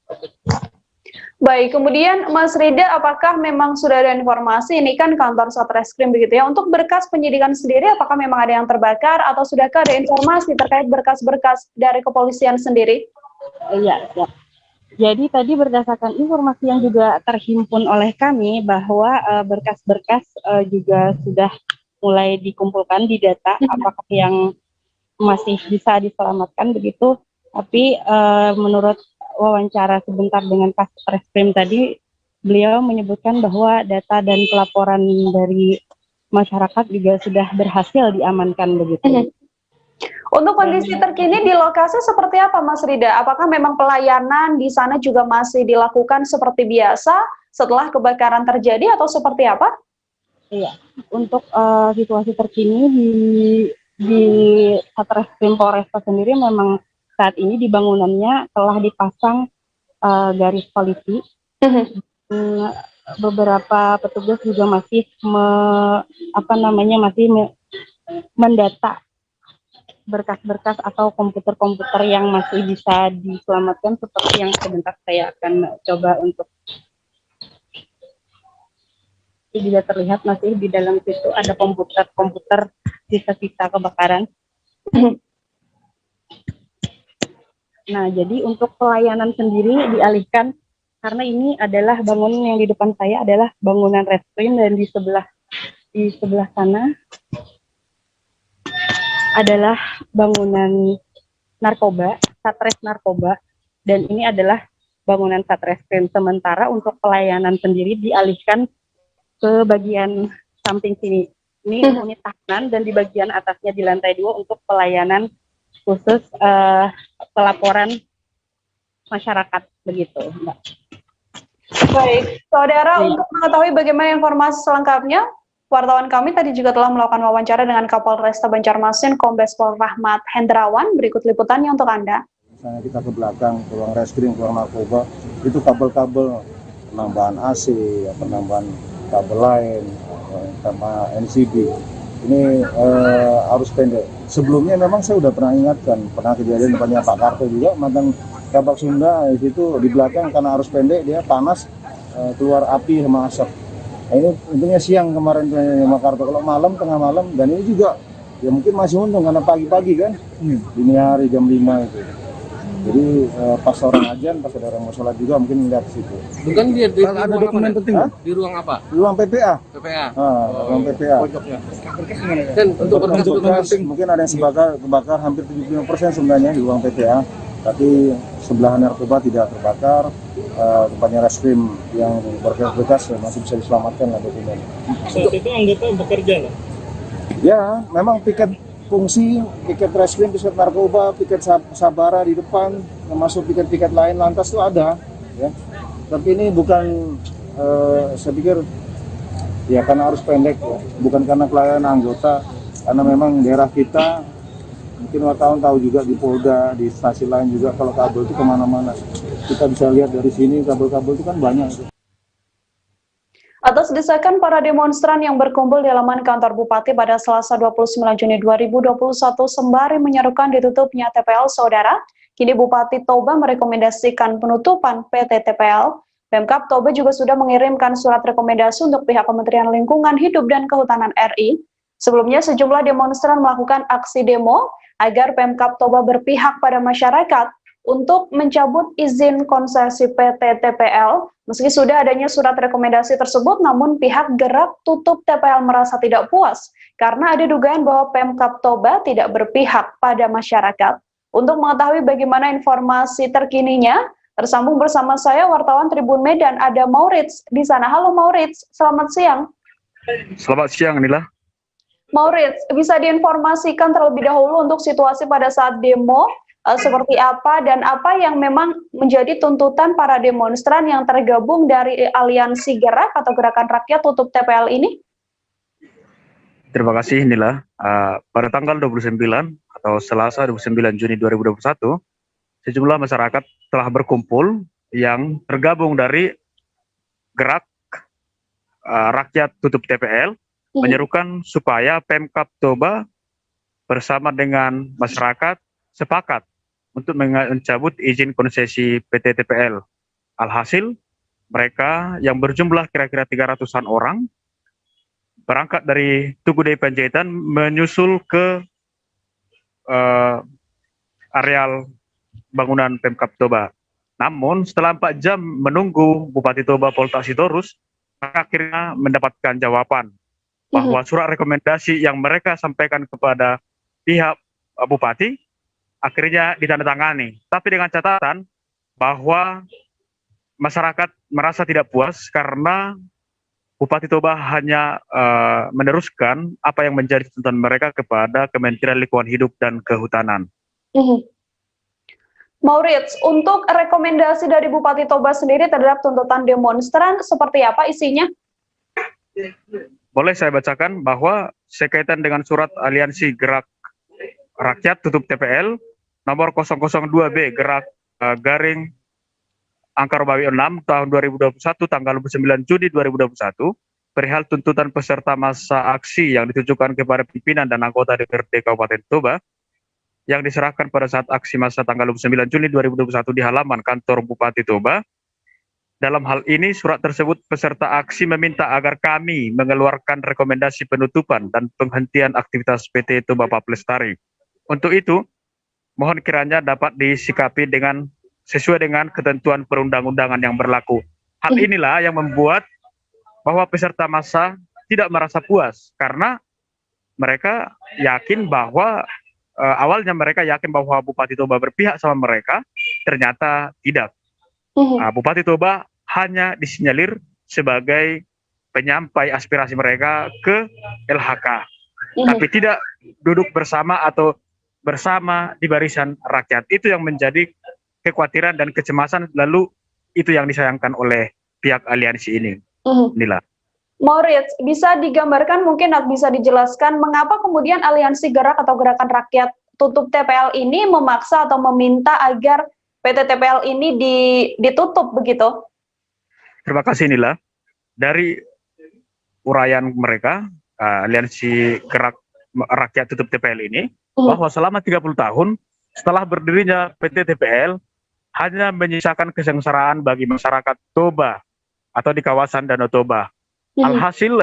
Baik, kemudian Mas Rida, apakah memang sudah ada informasi, ini kan kantor Satreskrim begitu ya, untuk berkas penyidikan sendiri apakah memang ada yang terbakar atau sudahkah ada informasi terkait berkas-berkas dari kepolisian sendiri? Iya, ya. Jadi tadi berdasarkan informasi yang juga terhimpun oleh kami bahwa berkas-berkas juga sudah mulai dikumpulkan di data apakah yang masih bisa diselamatkan begitu, tapi menurut wawancara sebentar dengan Satreskrim tadi, beliau menyebutkan bahwa data dan pelaporan dari masyarakat juga sudah berhasil diamankan begitu. Untuk kondisi terkini di lokasi seperti apa, Mas Rida? Apakah memang pelayanan di sana juga masih dilakukan seperti biasa setelah kebakaran terjadi atau seperti apa? Iya, untuk situasi terkini di Satreskrim Polresta sendiri memang saat ini di bangunannya telah dipasang garis polisi. Beberapa petugas juga masih mendata berkas-berkas atau komputer-komputer yang masih bisa diselamatkan, seperti yang sebentar saya akan coba untuk. Tidak terlihat masih di dalam situ ada komputer sisa-sisa kebakaran. Nah, jadi untuk pelayanan sendiri dialihkan karena ini adalah bangunan yang di depan saya adalah bangunan reskrim, dan di sebelah sana adalah bangunan narkoba, Satres Narkoba, dan ini adalah bangunan Satreskrim. Sementara untuk pelayanan sendiri dialihkan ke bagian samping sini. Ini unit tahanan, dan di bagian atasnya di lantai 2 untuk pelayanan khusus pelaporan masyarakat, begitu, Mbak. Baik, saudara, untuk mengetahui bagaimana informasi selengkapnya, wartawan kami tadi juga telah melakukan wawancara dengan Kapolresta Banjarmasin, Kombes Pol Rahmat Hendrawan. Berikut liputannya untuk Anda. Misalnya kita ke belakang, ke ruang reskrim, ke ruang narkoba, itu kabel-kabel penambahan AC, penambahan kabel lain, sama NCB. Ini arus pendek. Sebelumnya memang saya sudah pernah ingatkan, pernah kejadian depannya Pak Karto juga, mantan Kabak Sunda, di situ di belakang karena arus pendek dia panas, keluar api sama asap. Nah, ini untungnya siang kemarin sama Karto, kalau malam, tengah malam, dan ini juga ya mungkin masih untung karena pagi-pagi kan, dini hari jam 5 itu. Jadi pas orang ajan, pas ada orang mau sholat juga mungkin melihat di situ. Bukan dia di ada dokumen penting kan? Di ruang apa? Di ruang PPA. PPA. Ruang PPA. Pojoknya. Dan untuk berkas mungkin ada yang kebakar hampir 75% sebenarnya di ruang PPA. Tapi sebelah narkoba tidak terbakar, tempatnya reskrim yang berkas-berkas masih bisa diselamatkan lah dokumen. Saat itu anggota bekerja lah? Ya, memang piket fungsi, piket reskrim, piket narkoba, piket sabara di depan, termasuk piket-piket lain lantas itu ada. Ya. Tapi ini bukan, saya pikir, ya karena arus pendek, ya. Bukan karena pelayanan anggota, karena memang daerah kita, mungkin wartawan tahu juga di Polda, di stasiun lain juga kalau kabel itu kemana-mana. Kita bisa lihat dari sini kabel-kabel itu kan banyak. Atas desakan para demonstran yang berkumpul di halaman kantor Bupati pada Selasa 29 Juni 2021 sembari menyerukan ditutupnya TPL Saudara, kini Bupati Toba merekomendasikan penutupan PT TPL. Pemkab Toba juga sudah mengirimkan surat rekomendasi untuk pihak Kementerian Lingkungan Hidup dan Kehutanan RI. Sebelumnya sejumlah demonstran melakukan aksi demo agar Pemkab Toba berpihak pada masyarakat untuk mencabut izin konsesi PT TPL. Meski sudah adanya surat rekomendasi tersebut, namun pihak Gerak Tutup TPL merasa tidak puas karena ada dugaan bahwa Pemkab Toba tidak berpihak pada masyarakat. Untuk mengetahui bagaimana informasi terkininya, tersambung bersama saya wartawan Tribun Medan, ada Maurits di sana. Halo Maurits, selamat siang. Selamat siang, Nila. Maurits, bisa diinformasikan terlebih dahulu untuk situasi pada saat demo seperti apa dan apa yang memang menjadi tuntutan para demonstran yang tergabung dari Aliansi Gerak atau Gerakan Rakyat Tutup TPL ini? Terima kasih Nila. Pada tanggal 29 atau Selasa 29 Juni 2021, sejumlah masyarakat telah berkumpul yang tergabung dari Gerak Rakyat Tutup TPL menyerukan supaya Pemkab Toba bersama dengan masyarakat sepakat untuk mencabut izin konsesi PT TPL. Alhasil, mereka yang berjumlah kira-kira 300-an orang berangkat dari Tugu Dei Panjaitan menyusul ke areal bangunan Pemkab Toba. Namun, setelah 4 jam menunggu Bupati Toba Polta Sitorus, mereka akhirnya mendapatkan jawaban bahwa surat rekomendasi yang mereka sampaikan kepada pihak Bupati akhirnya ditandatangani. Tapi dengan catatan bahwa masyarakat merasa tidak puas karena Bupati Toba hanya meneruskan apa yang menjadi tuntutan mereka kepada Kementerian Lingkungan Hidup dan Kehutanan. Maurits, untuk rekomendasi dari Bupati Toba sendiri terhadap tuntutan demonstran seperti apa isinya? Boleh saya bacakan bahwa sekaitan dengan surat Aliansi Gerak Rakyat Tutup TPL nomor 002B garing angka Romawi 6 tahun 2021 tanggal 9 Juni 2021 perihal tuntutan peserta masa aksi yang ditujukan kepada pimpinan dan anggota DPRD Kabupaten Toba yang diserahkan pada saat aksi massa tanggal 9 Juni 2021 di halaman kantor Bupati Toba. Dalam hal ini, surat tersebut peserta aksi meminta agar kami mengeluarkan rekomendasi penutupan dan penghentian aktivitas PT Toba Pub Lestari. Untuk itu, mohon kiranya dapat disikapi sesuai dengan ketentuan perundang-undangan yang berlaku. Hal inilah yang membuat bahwa peserta massa tidak merasa puas karena mereka yakin bahwa awalnya mereka yakin bahwa Bupati Toba berpihak sama mereka, ternyata tidak. Bupati Toba hanya disinyalir sebagai penyampai aspirasi mereka ke LHK, tapi tidak duduk bersama atau bersama di barisan rakyat. Itu yang menjadi kekhawatiran dan kecemasan, lalu itu yang disayangkan oleh pihak aliansi ini. Inilah. Maurits, bisa digambarkan, mungkin bisa dijelaskan mengapa kemudian aliansi gerak atau gerakan rakyat tutup TPL ini memaksa atau meminta agar PT TPL ini ditutup begitu? Terima kasih Nila. Dari uraian mereka, aliansi gerak rakyat tutup TPL ini, bahwa selama 30 tahun setelah berdirinya PT TPL hanya menyisakan kesengsaraan bagi masyarakat Toba atau di kawasan Danau Toba. Alhasil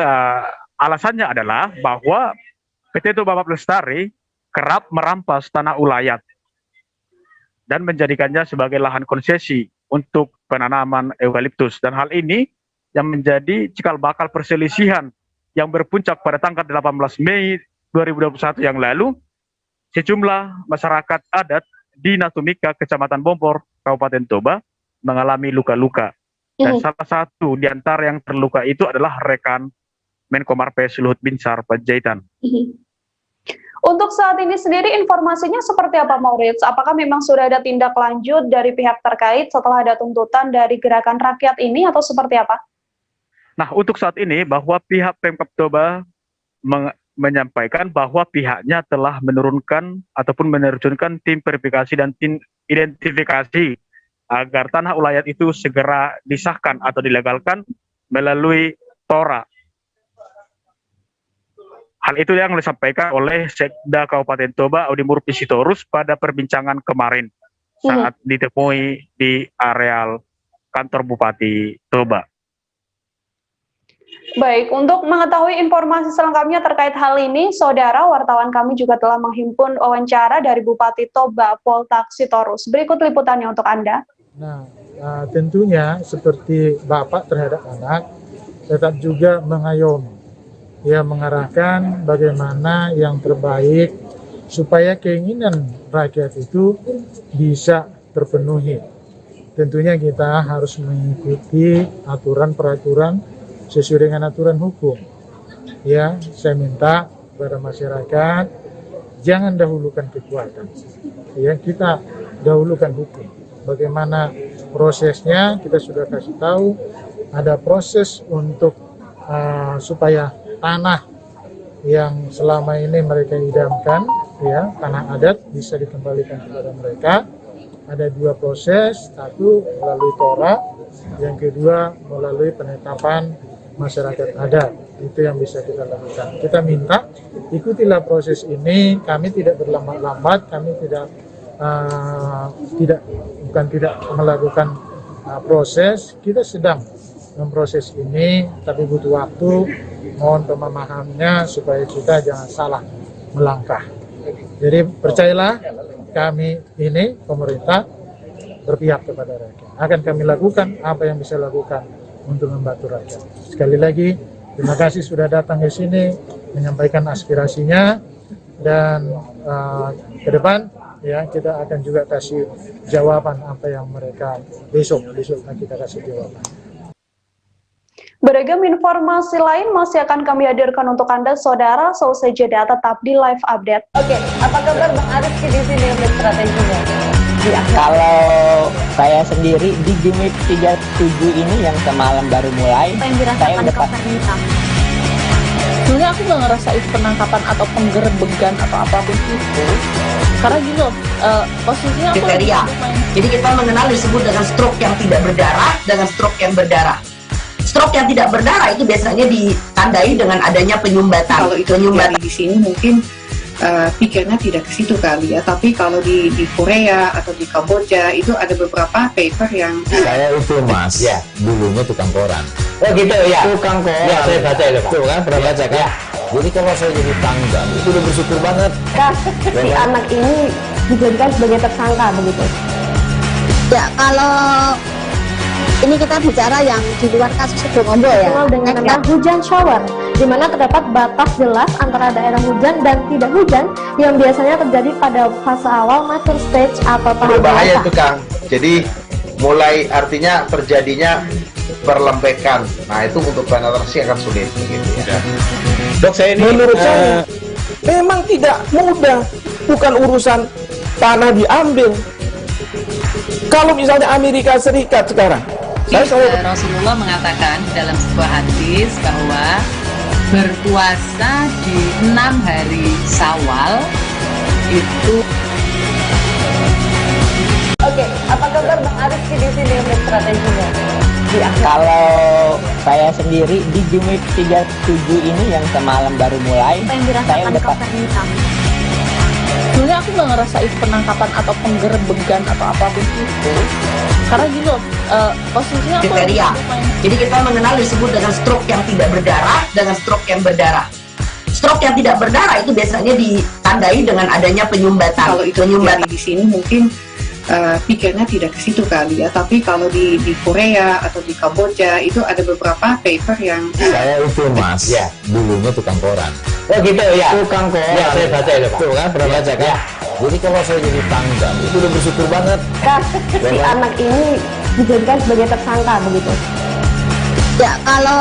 alasannya adalah bahwa PT Toba Pub Lestari kerap merampas tanah ulayat dan menjadikannya sebagai lahan konsesi untuk penanaman eukaliptus. Dan hal ini yang menjadi cikal bakal perselisihan yang berpuncak pada tanggal 18 Mei 2021 yang lalu. Sejumlah masyarakat adat di Natumika, Kecamatan Bompor, Kabupaten Toba mengalami luka-luka. Dan salah satu di antara yang terluka itu adalah rekan Menko Marves Luhut Binsar Panjaitan. Untuk saat ini sendiri informasinya seperti apa, Maurits? Apakah memang sudah ada tindak lanjut dari pihak terkait setelah ada tuntutan dari gerakan rakyat ini atau seperti apa? Nah, untuk saat ini bahwa pihak Pemkab Toba menyampaikan bahwa pihaknya telah menurunkan ataupun menerjunkan tim verifikasi dan tim identifikasi agar tanah ulayat itu segera disahkan atau dilegalkan melalui Tora. Hal itu yang disampaikan oleh Sekda Kabupaten Toba Audi Murpi Sitorus pada perbincangan kemarin saat ditemui di areal kantor Bupati Toba. Baik, untuk mengetahui informasi selengkapnya terkait hal ini, saudara wartawan kami juga telah menghimpun wawancara dari Bupati Toba Poltak Sitorus. Berikut liputannya untuk Anda. Nah, tentunya seperti Bapak terhadap anak, tetap juga mengayomi, ya, mengarahkan bagaimana yang terbaik supaya keinginan rakyat itu bisa terpenuhi. Tentunya kita harus mengikuti aturan-peraturan sesuai dengan aturan hukum. Ya, saya minta kepada masyarakat jangan dahulukan kekuatan. Ya, kita dahulukan hukum. Bagaimana prosesnya kita sudah kasih tahu, ada proses untuk supaya tanah yang selama ini mereka idamkan, ya, tanah adat bisa dikembalikan kepada mereka. Ada dua proses, satu melalui Tora, yang kedua melalui penetapan masyarakat adat. Itu yang bisa kita lakukan. Kita minta ikutilah proses ini. Kami tidak berlambat-lambat, kami tidak melakukan proses. Kita sedang memproses ini, tapi butuh waktu. Mohon pemahamannya supaya kita jangan salah melangkah. Jadi percayalah, kami ini pemerintah berpihak kepada rakyat. Akan kami lakukan apa yang bisa lakukan untuk membantu rakyat. Sekali lagi, terima kasih sudah datang ke sini menyampaikan aspirasinya, dan ke depan ya kita akan juga kasih jawaban apa yang mereka besok kita kasih jawaban. Beragam informasi lain masih akan kami hadirkan untuk Anda, saudara. Selesai jeda, tetap di live update. Oke, apa kabar Bang Arif di sini untuk strateginya? Ya, kalau saya sendiri di Gimik 37 ini yang semalam baru mulai, saya udah pasti. Sebenarnya aku nggak ngerasain penangkapan atau penggerbegan atau apapun itu. Karena gini loh, posisinya aku kriteria. Jadi kita mengenal disebut dengan stroke yang tidak berdarah dengan stroke yang berdarah. Stroke yang tidak berdarah itu biasanya ditandai dengan adanya penyumbatan. Kalau itu terjadi di sini mungkin pikirnya tidak ke situ kali ya, tapi kalau di Korea atau di Kamboja itu ada beberapa paper yang saya itu mas, ya dulunya tukang koran. Oh gitu ya, Tukang koran. ya saya baca itu Pak. Tuh kan pernah baca kan? Ya. Jadi kalau saya jadi tanggal itu udah bersyukur banget. Si anak ini dijadikan sebagai tersangka begitu. Ya, kalau ini kita bicara yang di luar kasus Situbondo ya. Dikenal dengan nama hujan shower, di mana terdapat batas jelas antara daerah hujan dan tidak hujan yang biasanya terjadi pada fase awal mature stage atau tahap Berbahaya dewasa. itu Kang. Jadi mulai artinya terjadinya perlembekan. Nah itu untuk penetrasi akan sulit gitu ya. Dok saya ini menurut saya memang tidak mudah, bukan urusan tanah diambil. Kalau misalnya Amerika Serikat sekarang, Rasulullah mengatakan dalam sebuah hadis bahwa berpuasa di 6 hari Syawal itu. Oke, apa kabar Bang Arief di sini untuk strateginya? Kalau saya sendiri di Jumit 37 ini yang semalam baru mulai, saya udah Sebenarnya aku nggak ngerasain penangkapan atau penggerebegan atau apapun itu. Karena gini loh, posisinya aku kriteria. Jadi kita mengenal disebut dengan stroke yang tidak berdarah dengan stroke yang berdarah. Stroke yang tidak berdarah itu biasanya ditandai dengan adanya penyumbatan. Kalau itu terjadi di sini mungkin pikirnya tidak ke situ kali ya, tapi kalau di Korea atau di Kamboja itu ada beberapa paper yang saya itu mas, ya dulunya tukang koran. Oh gitu ya, Tukang koran. ya saya baca itu Pak. Tuh kan pernah baca kan? Ya. Jadi kalau saya jadi tanggal itu udah bersyukur banget. Si anak ini dijadikan sebagai tersangka begitu. Ya, kalau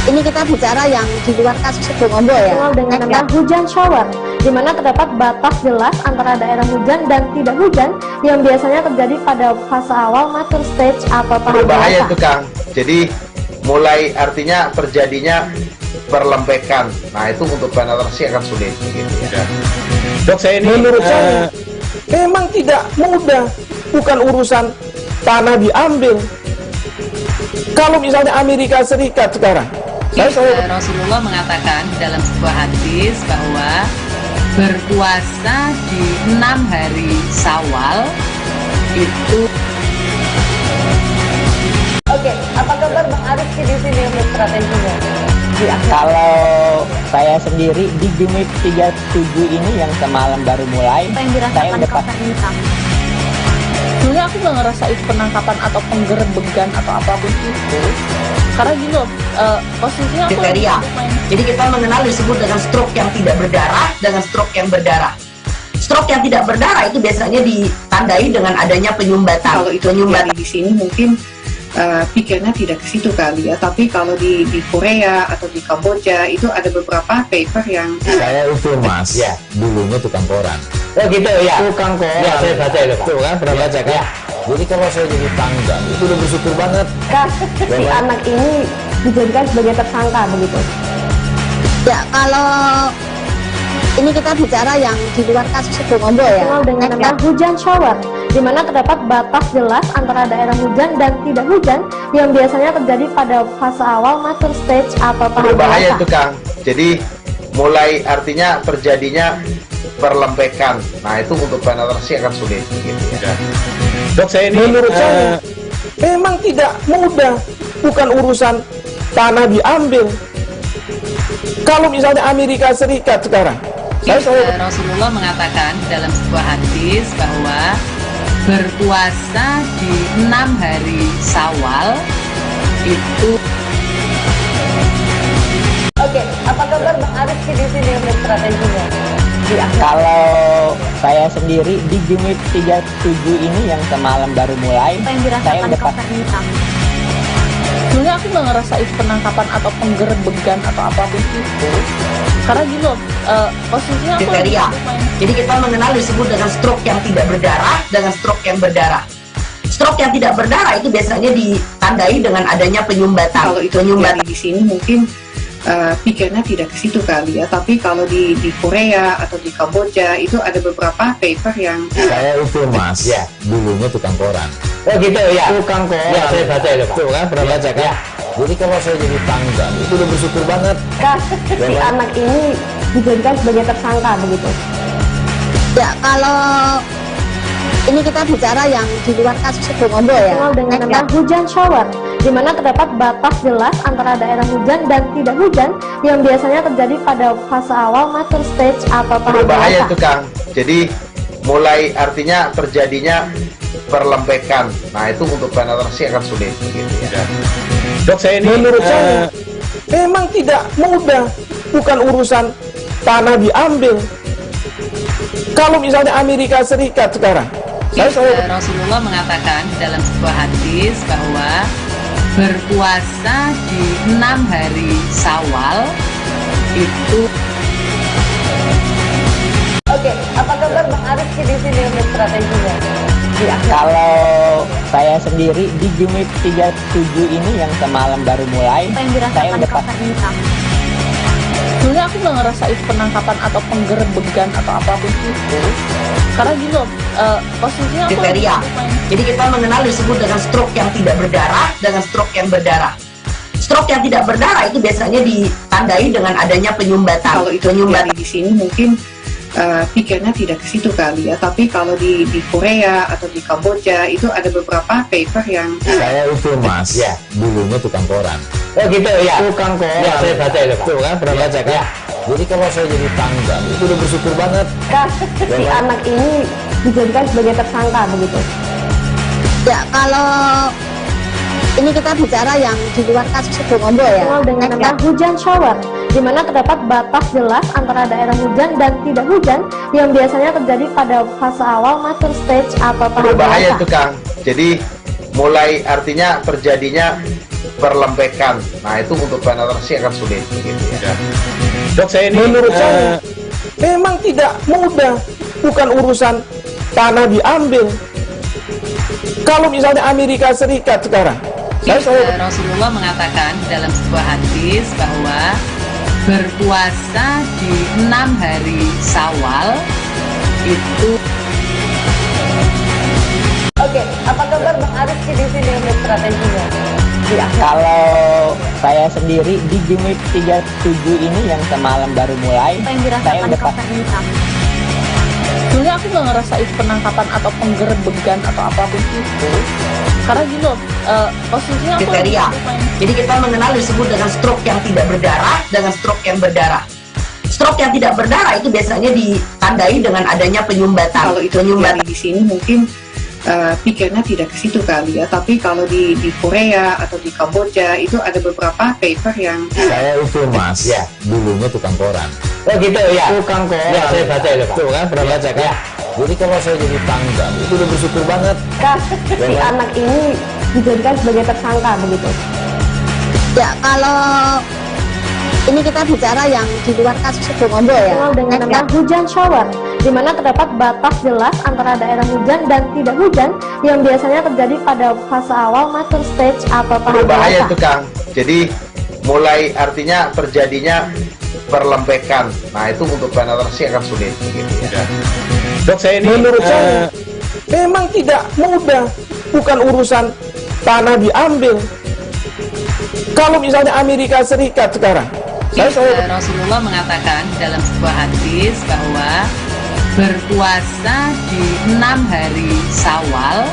ini kita bicara yang di luar kasus Situbondo ya. Dikenal dengan nama hujan shower, di mana terdapat batas jelas antara daerah hujan dan tidak hujan yang biasanya terjadi pada fase awal mature stage atau tahap Berbahaya dewasa. itu Kang. Jadi mulai artinya terjadinya perlembekan. Nah itu untuk penetrasi akan sulit gitu ya. Dok saya ini menurut saya memang tidak mudah, bukan urusan tanah diambil. Kalau misalnya Amerika Serikat sekarang, Rasulullah mengatakan dalam sebuah hadis bahwa berpuasa di 6 hari Syawal itu. Oke, apa kabar Bang Arief di sini untuk strateginya? Kalau saya sendiri di Jumit 37 ini yang semalam baru mulai, saya udah Sebenarnya aku nggak ngerasain penangkapan atau penggerebegan atau apapun itu. Karena gini loh, posisinya aku kriteria. Jadi kita mengenal disebut dengan stroke yang tidak berdarah dengan stroke yang berdarah. Stroke yang tidak berdarah itu biasanya ditandai dengan adanya penyumbatan. Kalau itu terjadi di sini mungkin pikirnya tidak ke situ kali ya, tapi kalau di Korea atau di Kamboja itu ada beberapa paper yang saya itu mas, ya dulunya tukang koran. Oh gitu ya, Tukang koran. ya saya baca itu Pak. Tuh kan pernah baca kan? Ya. Jadi kalau saya jadi tanggal itu udah bersyukur banget. Si anak ini dijadikan sebagai tersangka begitu. Ya, kalau ini kita bicara yang di luar kasus Situbondo ya. Dikenal dengan nama hujan shower, di mana terdapat batas jelas antara daerah hujan dan tidak hujan yang biasanya terjadi pada fase awal mature stage atau tahap Berbahaya dewasa. itu Kang. Jadi mulai artinya terjadinya perlembekan. Nah itu untuk penetrasi akan sulit gitu ya. Dok saya ini menurut saya memang tidak mudah, bukan urusan tanah diambil. Kalau misalnya Amerika Serikat sekarang, Rasulullah mengatakan dalam sebuah hadis bahwa berpuasa di 6 hari Syawal itu. Oke, apa kabar Bang Arief di sini untuk strateginya? Kalau saya sendiri di Jumit 37 ini yang semalam baru mulai, saya udah Sebenarnya aku nggak ngerasain penangkapan atau penggerebegan atau apapun itu. Karena gini loh, posisinya aku kriteria. Jadi kita mengenal disebut dengan stroke yang tidak berdarah dengan stroke yang berdarah. Stroke yang tidak berdarah itu biasanya ditandai dengan adanya penyumbatan. Kalau itu terjadi di sini mungkin pikirnya tidak ke situ kali ya. Tapi kalau di Korea atau di Kamboja itu ada beberapa paper yang Saya itu Mas, ya, dulunya tukang koran. Oh gitu ya. Tukang koran. Ya, saya baca itu Pak. Tuh kan, pernah baca kan? Ya. Jadi kalau saya jadi tangga, itu udah bersyukur banget. Si anak ini dijadikan sebagai tersangka begitu. Ya, kalau ini kita bicara yang di luar kasus Sebongombo ya. Dikenal dengan nama hujan shower, di mana terdapat batas jelas antara daerah hujan dan tidak hujan yang biasanya terjadi pada fase awal mature stage atau tahap Berbahaya dewasa. itu Kang. Jadi mulai artinya terjadinya perlembekan. Nah itu untuk penetrasi akan sulit. Gitu ya. Dok, saya ini menurut saya memang tidak mudah, bukan urusan tanah diambil. Kalau misalnya Amerika Serikat sekarang, Rasulullah mengatakan dalam sebuah hadis bahwa berpuasa di 6 hari Syawal itu. Oke, apa kabar Bang Arif di sini untuk strateginya? Kalau saya sendiri di Jumip 37 ini yang semalam baru mulai, saya udah Sebenarnya aku nggak ngerasain penangkapan atau penggerebekan atau apapun itu, karena gini loh, posisinya aku Kriteria. Jadi kita mengenal disebut dengan stroke yang tidak berdarah dengan stroke yang berdarah. Stroke yang tidak berdarah itu biasanya ditandai dengan adanya penyumbatan. Kalau itu terjadi di sini mungkin pikirnya tidak ke situ kali ya. Tapi kalau di Korea atau di Kamboja itu ada beberapa paper yang Saya itu Mas, ya, dulunya tukang koran. Oh gitu ya. Tukang koran. Ya, saya baca itu Pak. Tuh kan, pernah baca kan? Ya. Jadi kalau saya jadi tangga, itu udah bersyukur banget. Si anak ini dijadikan sebagai tersangka begitu. Ya, kalau ini kita bicara yang di luar kasus Sebongombo ya. Dikenal dengan nama hujan shower, di mana terdapat batas jelas antara daerah hujan dan tidak hujan yang biasanya terjadi pada fase awal mature stage atau tahap Berbahaya dewasa. itu Kang. Jadi mulai artinya terjadinya perlembekan. Nah itu untuk penetrasi akan sulit. Gitu ya. Dok, saya ini menurut saya memang tidak mudah, bukan urusan tanah diambil. Kalau misalnya Amerika Serikat sekarang, Rasulullah mengatakan dalam sebuah hadis bahwa berpuasa di 6 hari Syawal itu. Oke, apa kabar Bang Arif di sini untuk strateginya? Kalau saya sendiri di Jumip 37 ini yang semalam baru mulai, saya udah Sebenarnya aku nggak ngerasain penangkapan atau penggerebekan atau apapun itu, karena gini loh, posisinya aku kriteria. Jadi kita mengenal disebut dengan stroke yang tidak berdarah dengan stroke yang berdarah. Stroke yang tidak berdarah itu biasanya ditandai dengan adanya penyumbatan. Kalau itu terjadi di sini mungkin pikirnya tidak ke situ kali ya. Tapi kalau di Korea atau di Kamboja itu ada beberapa paper yang Saya itu Mas, ya, dulunya tukang koran. Oh gitu ya. Tukang koran. Ya, saya baca itu Pak. Tuh kan, pernah baca kan? Ya. Jadi kalau saya jadi tangga, itu udah bersyukur banget. Si anak ini dijadikan sebagai tersangka begitu. Ya, kalau ini kita bicara yang di luar kasus Sebongombo ya. Dikenal dengan nama hujan shower, di mana terdapat batas jelas antara daerah hujan dan tidak hujan yang biasanya terjadi pada fase awal mature stage atau tahap Berbahaya dewasa. itu Kang. Jadi mulai artinya terjadinya perlembekan. Nah itu untuk penetrasi akan sulit. Gitu ya. Dok, saya ini menurut saya memang tidak mudah, bukan urusan tanah diambil. Kalau misalnya Amerika Serikat sekarang, Rasulullah mengatakan dalam sebuah hadis bahwa berpuasa di 6 hari Syawal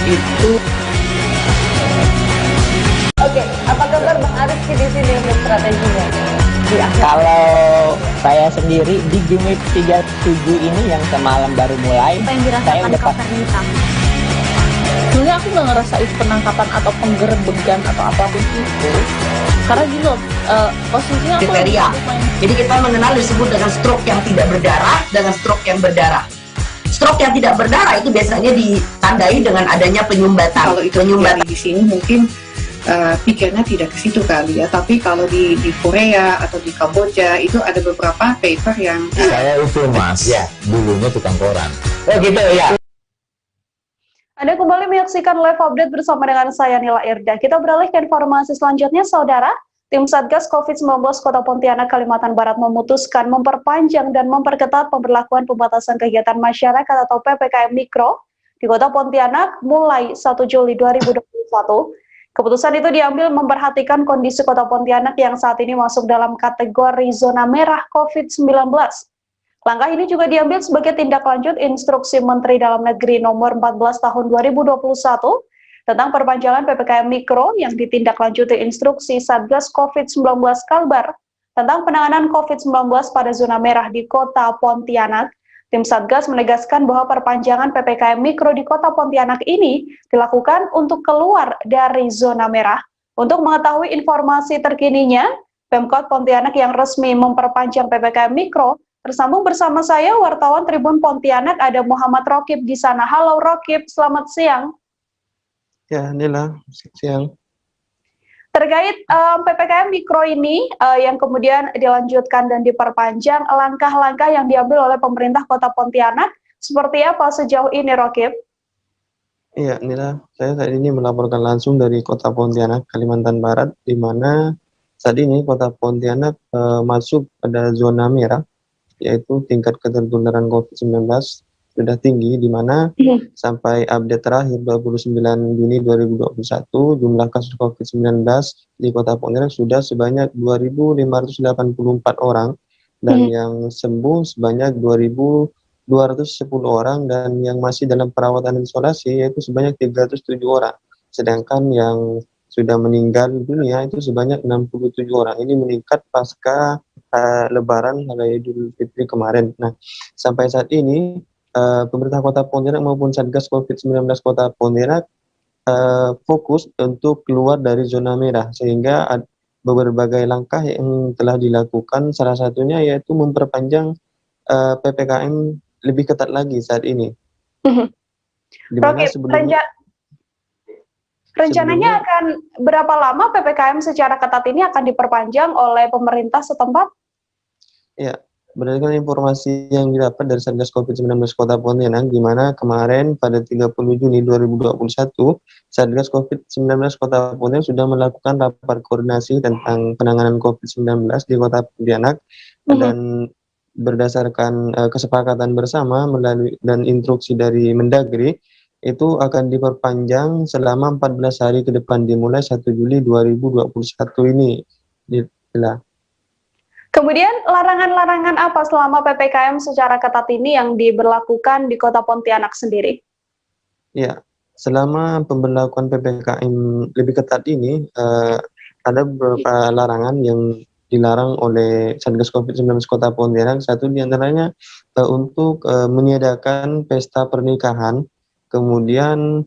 itu. Oke, apa kabar Bang Arif di sini untuk strateginya? Kalau saya sendiri di Jumip 37 ini yang semalam baru mulai, saya udah Sebenarnya aku nggak ngerasain penangkapan atau penggerebekan atau apapun itu, karena gini loh, posisinya aku kriteria. Jadi kita mengenal disebut dengan stroke yang tidak berdarah dengan stroke yang berdarah. Stroke yang tidak berdarah itu biasanya ditandai dengan adanya penyumbatan. Kalau itu terjadi di sini mungkin pikirnya tidak ke situ kali ya. Tapi kalau di Korea atau di Kamboja itu ada beberapa paper yang Saya itu Mas, ya, dulunya tukang koran. Oh gitu ya. Anda kembali menyaksikan live update bersama dengan saya Nila Irda. Kita beralih ke informasi selanjutnya, Saudara. Tim Satgas COVID-19 Kota Pontianak, Kalimantan Barat memutuskan memperpanjang dan memperketat pemberlakuan pembatasan kegiatan masyarakat atau PPKM Mikro di Kota Pontianak mulai 1 Juli 2021. Keputusan itu diambil memperhatikan kondisi Kota Pontianak yang saat ini masuk dalam kategori zona merah COVID-19. Langkah ini juga diambil sebagai tindak lanjut Instruksi Menteri Dalam Negeri Nomor 14 Tahun 2021 tentang perpanjangan PPKM Mikro yang ditindaklanjuti Instruksi Satgas COVID-19 Kalbar tentang penanganan COVID-19 pada zona merah di Kota Pontianak. Tim Satgas menegaskan bahwa perpanjangan PPKM Mikro di Kota Pontianak ini dilakukan untuk keluar dari zona merah. Untuk mengetahui informasi terkininya, Pemkot Pontianak yang resmi memperpanjang PPKM Mikro, tersambung bersama saya, wartawan Tribun Pontianak, ada Muhammad Rokib di sana. Halo Rokib, selamat siang. Ya, Nila, siang. Terkait PPKM Mikro ini yang kemudian dilanjutkan dan diperpanjang, langkah-langkah yang diambil oleh pemerintah Kota Pontianak, seperti apa sejauh ini, Rokib? Iya, Nila, saya saat ini melaporkan langsung dari Kota Pontianak, Kalimantan Barat, di mana saat ini Kota Pontianak masuk pada zona merah, yaitu tingkat ketertulan COVID-19 sudah tinggi, di mana sampai update terakhir 29 Juni 2021 jumlah kasus COVID-19 di Kota Pontianak sudah sebanyak 2.584 orang dan yang sembuh sebanyak 2.210 orang dan yang masih dalam perawatan isolasi yaitu sebanyak 307 orang. Sedangkan yang sudah meninggal dunia itu sebanyak 67 orang. Ini meningkat pasca Lebaran Hari Idul Fitri kemarin. Nah, sampai saat ini pemerintah Kota Pontianak maupun Satgas COVID-19 Kota Pontianak fokus untuk keluar dari zona merah, sehingga berbagai langkah yang telah dilakukan, salah satunya yaitu memperpanjang PPKM lebih ketat lagi saat ini. Dimana rencananya akan berapa lama PPKM secara ketat ini akan diperpanjang oleh pemerintah setempat? Ya, berdasarkan informasi yang didapat dari Satgas COVID-19 Kota Pontianak, di mana kemarin pada 30 Juni 2021, Satgas COVID-19 Kota Pontianak sudah melakukan rapat koordinasi tentang penanganan COVID-19 di Kota Pontianak, dan berdasarkan kesepakatan bersama melalui dan instruksi dari Mendagri, itu akan diperpanjang selama 14 hari ke depan, dimulai 1 Juli 2021 ini. Kemudian larangan-larangan apa selama PPKM secara ketat ini yang diberlakukan di Kota Pontianak sendiri? Ya, selama pemberlakuan PPKM lebih ketat ini, ada beberapa larangan yang dilarang oleh Satgas COVID-19 Kota Pontianak. Satu diantaranya untuk meniadakan pesta pernikahan, kemudian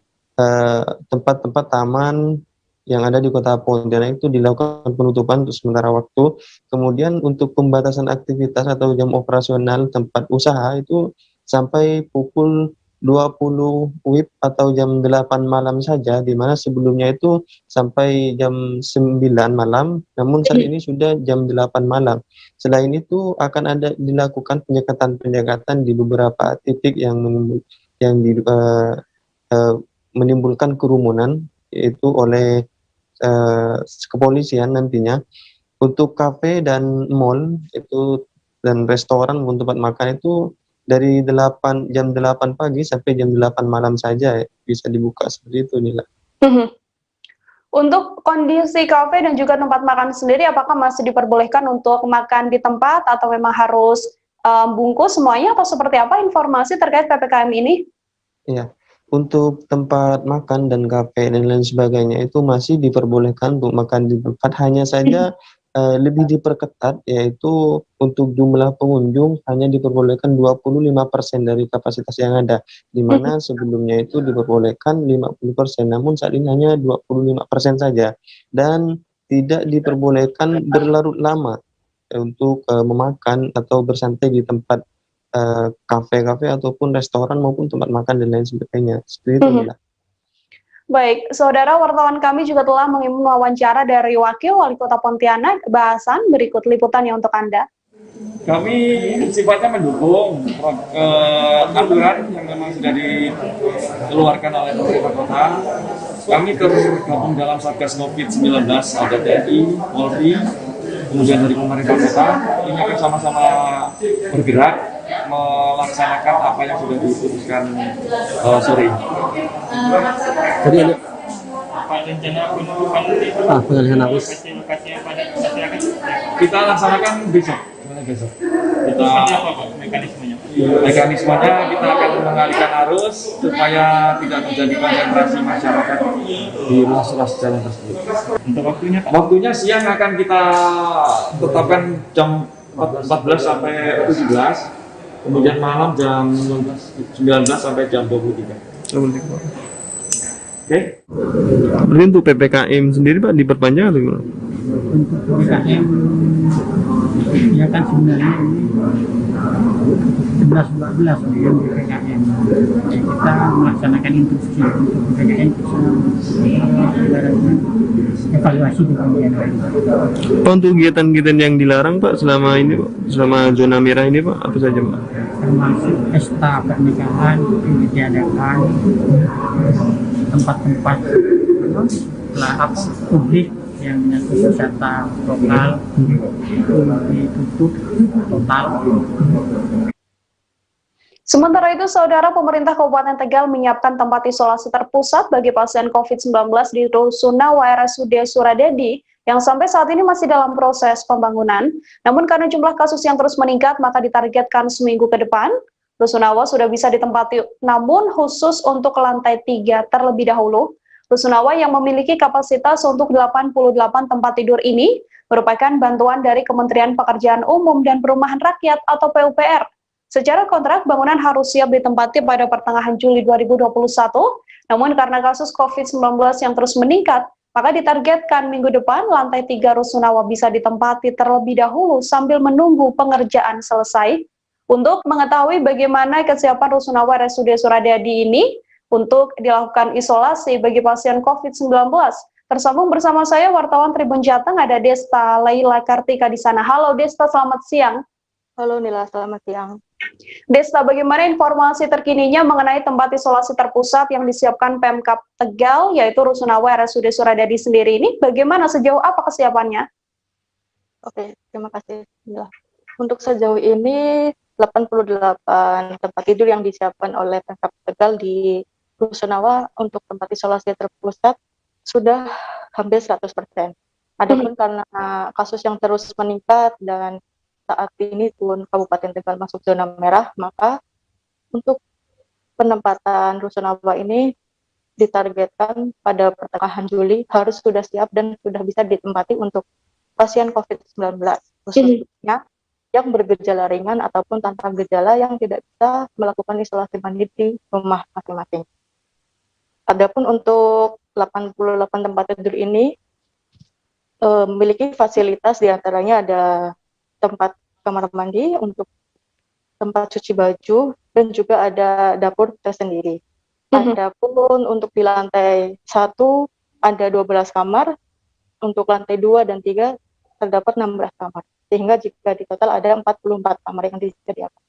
tempat-tempat taman yang ada di Kota Pontianak itu dilakukan penutupan untuk sementara waktu. Kemudian untuk pembatasan aktivitas atau jam operasional tempat usaha itu sampai pukul 20 WIB atau jam 8 malam saja, di mana sebelumnya itu sampai jam 9 malam, namun saat ini sudah jam 8 malam. Selain itu akan ada dilakukan penyekatan-penyekatan di beberapa titik yang menimbulkan kerumunan, yaitu oleh kepolisian nantinya. Untuk kafe dan mall itu dan restoran maupun tempat makan itu dari jam 8 pagi sampai jam 8 malam saja bisa dibuka, seperti itu, Nila. Untuk kondisi kafe dan juga tempat makan sendiri, apakah masih diperbolehkan untuk makan di tempat atau memang harus bungkus semuanya, atau seperti apa informasi terkait PPKM ini? Iya. Untuk tempat makan dan kafe dan lain sebagainya itu masih diperbolehkan untuk makan di tempat, hanya saja lebih diperketat, yaitu untuk jumlah pengunjung hanya diperbolehkan 25% dari kapasitas yang ada, di mana sebelumnya itu diperbolehkan 50%, namun saat ini hanya 25% saja, dan tidak diperbolehkan berlarut lama untuk memakan atau bersantai di tempat kafe-kafe ataupun restoran maupun tempat makan dan lain sebagainya. Seperti itu. Baik, saudara wartawan kami juga telah mengirim wawancara dari Wakil Wali Kota Pontianak, Bahasan, berikut liputannya untuk Anda. Kami sifatnya mendukung aturan yang memang sudah dikeluarkan oleh pemerintah kota. Kami tergabung dalam Satgas COVID-19, ada TNI, Polri, kemudian dari pemerintah kota. Ini akan sama-sama bergerak melaksanakan apa yang sudah diputuskan sore ini. Jadi ada pengalihan arus. Kita laksanakan besok. Kita mekanismenya kita akan mengalihkan arus supaya tidak terjadi konsentrasi masyarakat di ruas-ruas jalan tersebut. Untuk waktunya, Pak? Waktunya siang akan kita tetapkan jam 14 sampai 17, kemudian malam jam 19 sampai jam 23. Oke. Berarti untuk PPKM sendiri Pak diperpanjang atau gimana? Untuk PPKM ya kan sebenarnya ini 11-12 yang PPKM. Kita melaksanakan instruksi untuk PPKM evaluasi di kemudian hari. Pak, untuk kegiatan-kegiatan yang dilarang Pak selama ini Pak, selama zona merah ini Pak, apa saja Pak? Termasuk pesta pernikahan yang ditiadakan, tempat-tempat publik yang menyangkut wisata lokal itu ditutup total. Sementara itu, Saudara, pemerintah Kabupaten Tegal menyiapkan tempat isolasi terpusat bagi pasien COVID-19 di Rusunawa RSUD Suradadi yang sampai saat ini masih dalam proses pembangunan. Namun karena jumlah kasus yang terus meningkat, maka ditargetkan seminggu ke depan, Rusunawa sudah bisa ditempati, namun khusus untuk lantai 3 terlebih dahulu. Rusunawa yang memiliki kapasitas untuk 88 tempat tidur ini merupakan bantuan dari Kementerian Pekerjaan Umum dan Perumahan Rakyat atau PUPR. Secara kontrak, bangunan harus siap ditempati pada pertengahan Juli 2021, namun karena kasus COVID-19 yang terus meningkat, maka ditargetkan minggu depan lantai 3 Rusunawa bisa ditempati terlebih dahulu sambil menunggu pengerjaan selesai. Untuk mengetahui bagaimana kesiapan Rusunawa RSUD Suradadi ini untuk dilakukan isolasi bagi pasien COVID-19, tersambung bersama saya wartawan Tribun Jateng, ada Desta Laila Kartika di sana. Halo Desta, selamat siang. Halo Nila, selamat siang. Desta, bagaimana informasi terkininya mengenai tempat isolasi terpusat yang disiapkan Pemkab Tegal, yaitu Rusunawa RSUD Suradadi sendiri ini? Bagaimana, sejauh apa kesiapannya? Oke, terima kasih. Nila. Untuk sejauh ini 88 tempat tidur yang disiapkan oleh Pemkab Tegal di Rusunawa untuk tempat isolasi terpusat sudah hampir 100%. Adapun karena kasus yang terus meningkat dan saat ini pun Kabupaten Tegal masuk zona merah, maka untuk penempatan Rusunawa ini ditargetkan pada pertengahan Juli harus sudah siap dan sudah bisa ditempati untuk pasien COVID-19, khususnya yang bergejala ringan ataupun tanpa gejala yang tidak bisa melakukan isolasi mandiri di rumah masing-masing. Adapun untuk 88 tempat tidur ini memiliki fasilitas, diantaranya ada tempat kamar mandi, untuk tempat cuci baju, dan juga ada dapur tersendiri. Adapun untuk di lantai 1 ada 12 kamar, untuk lantai 2 dan 3 terdapat 16 kamar. Sehingga jika di total ada 44 kamar yang disediakan.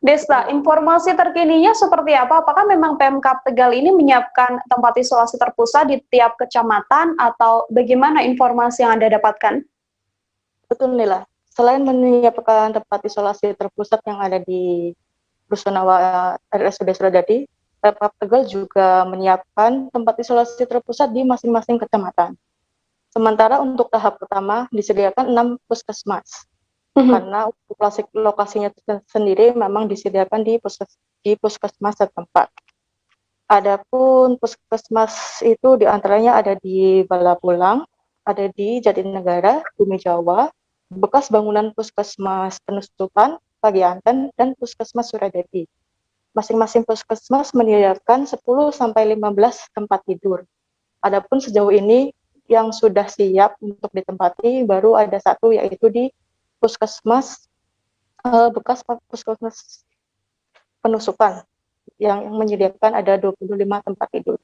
Desta, informasi terkininya seperti apa? Apakah memang Pemkab Tegal ini menyiapkan tempat isolasi terpusat di tiap kecamatan atau bagaimana informasi yang Anda dapatkan? Betul Nila, selain menyiapkan tempat isolasi terpusat yang ada di Rusunawa RSUD Suradadi, Pemkab Tegal juga menyiapkan tempat isolasi terpusat di masing-masing kecamatan. Sementara untuk tahap pertama disediakan 6 puskesmas. Karena untuk lokasinya sendiri memang disediakan di puskesmas setempat. Adapun puskesmas itu diantaranya ada di Balapulang, ada di Jatinegara, Bumi Jawa, bekas bangunan puskesmas Penusukan, Pagianten, dan puskesmas Suradadi. Masing-masing puskesmas menyediakan 10-15 tempat tidur. Adapun sejauh ini yang sudah siap untuk ditempati baru ada 1, yaitu di puskesmas bekas puskesmas Penusukan yang menyediakan ada 25 tempat tidur.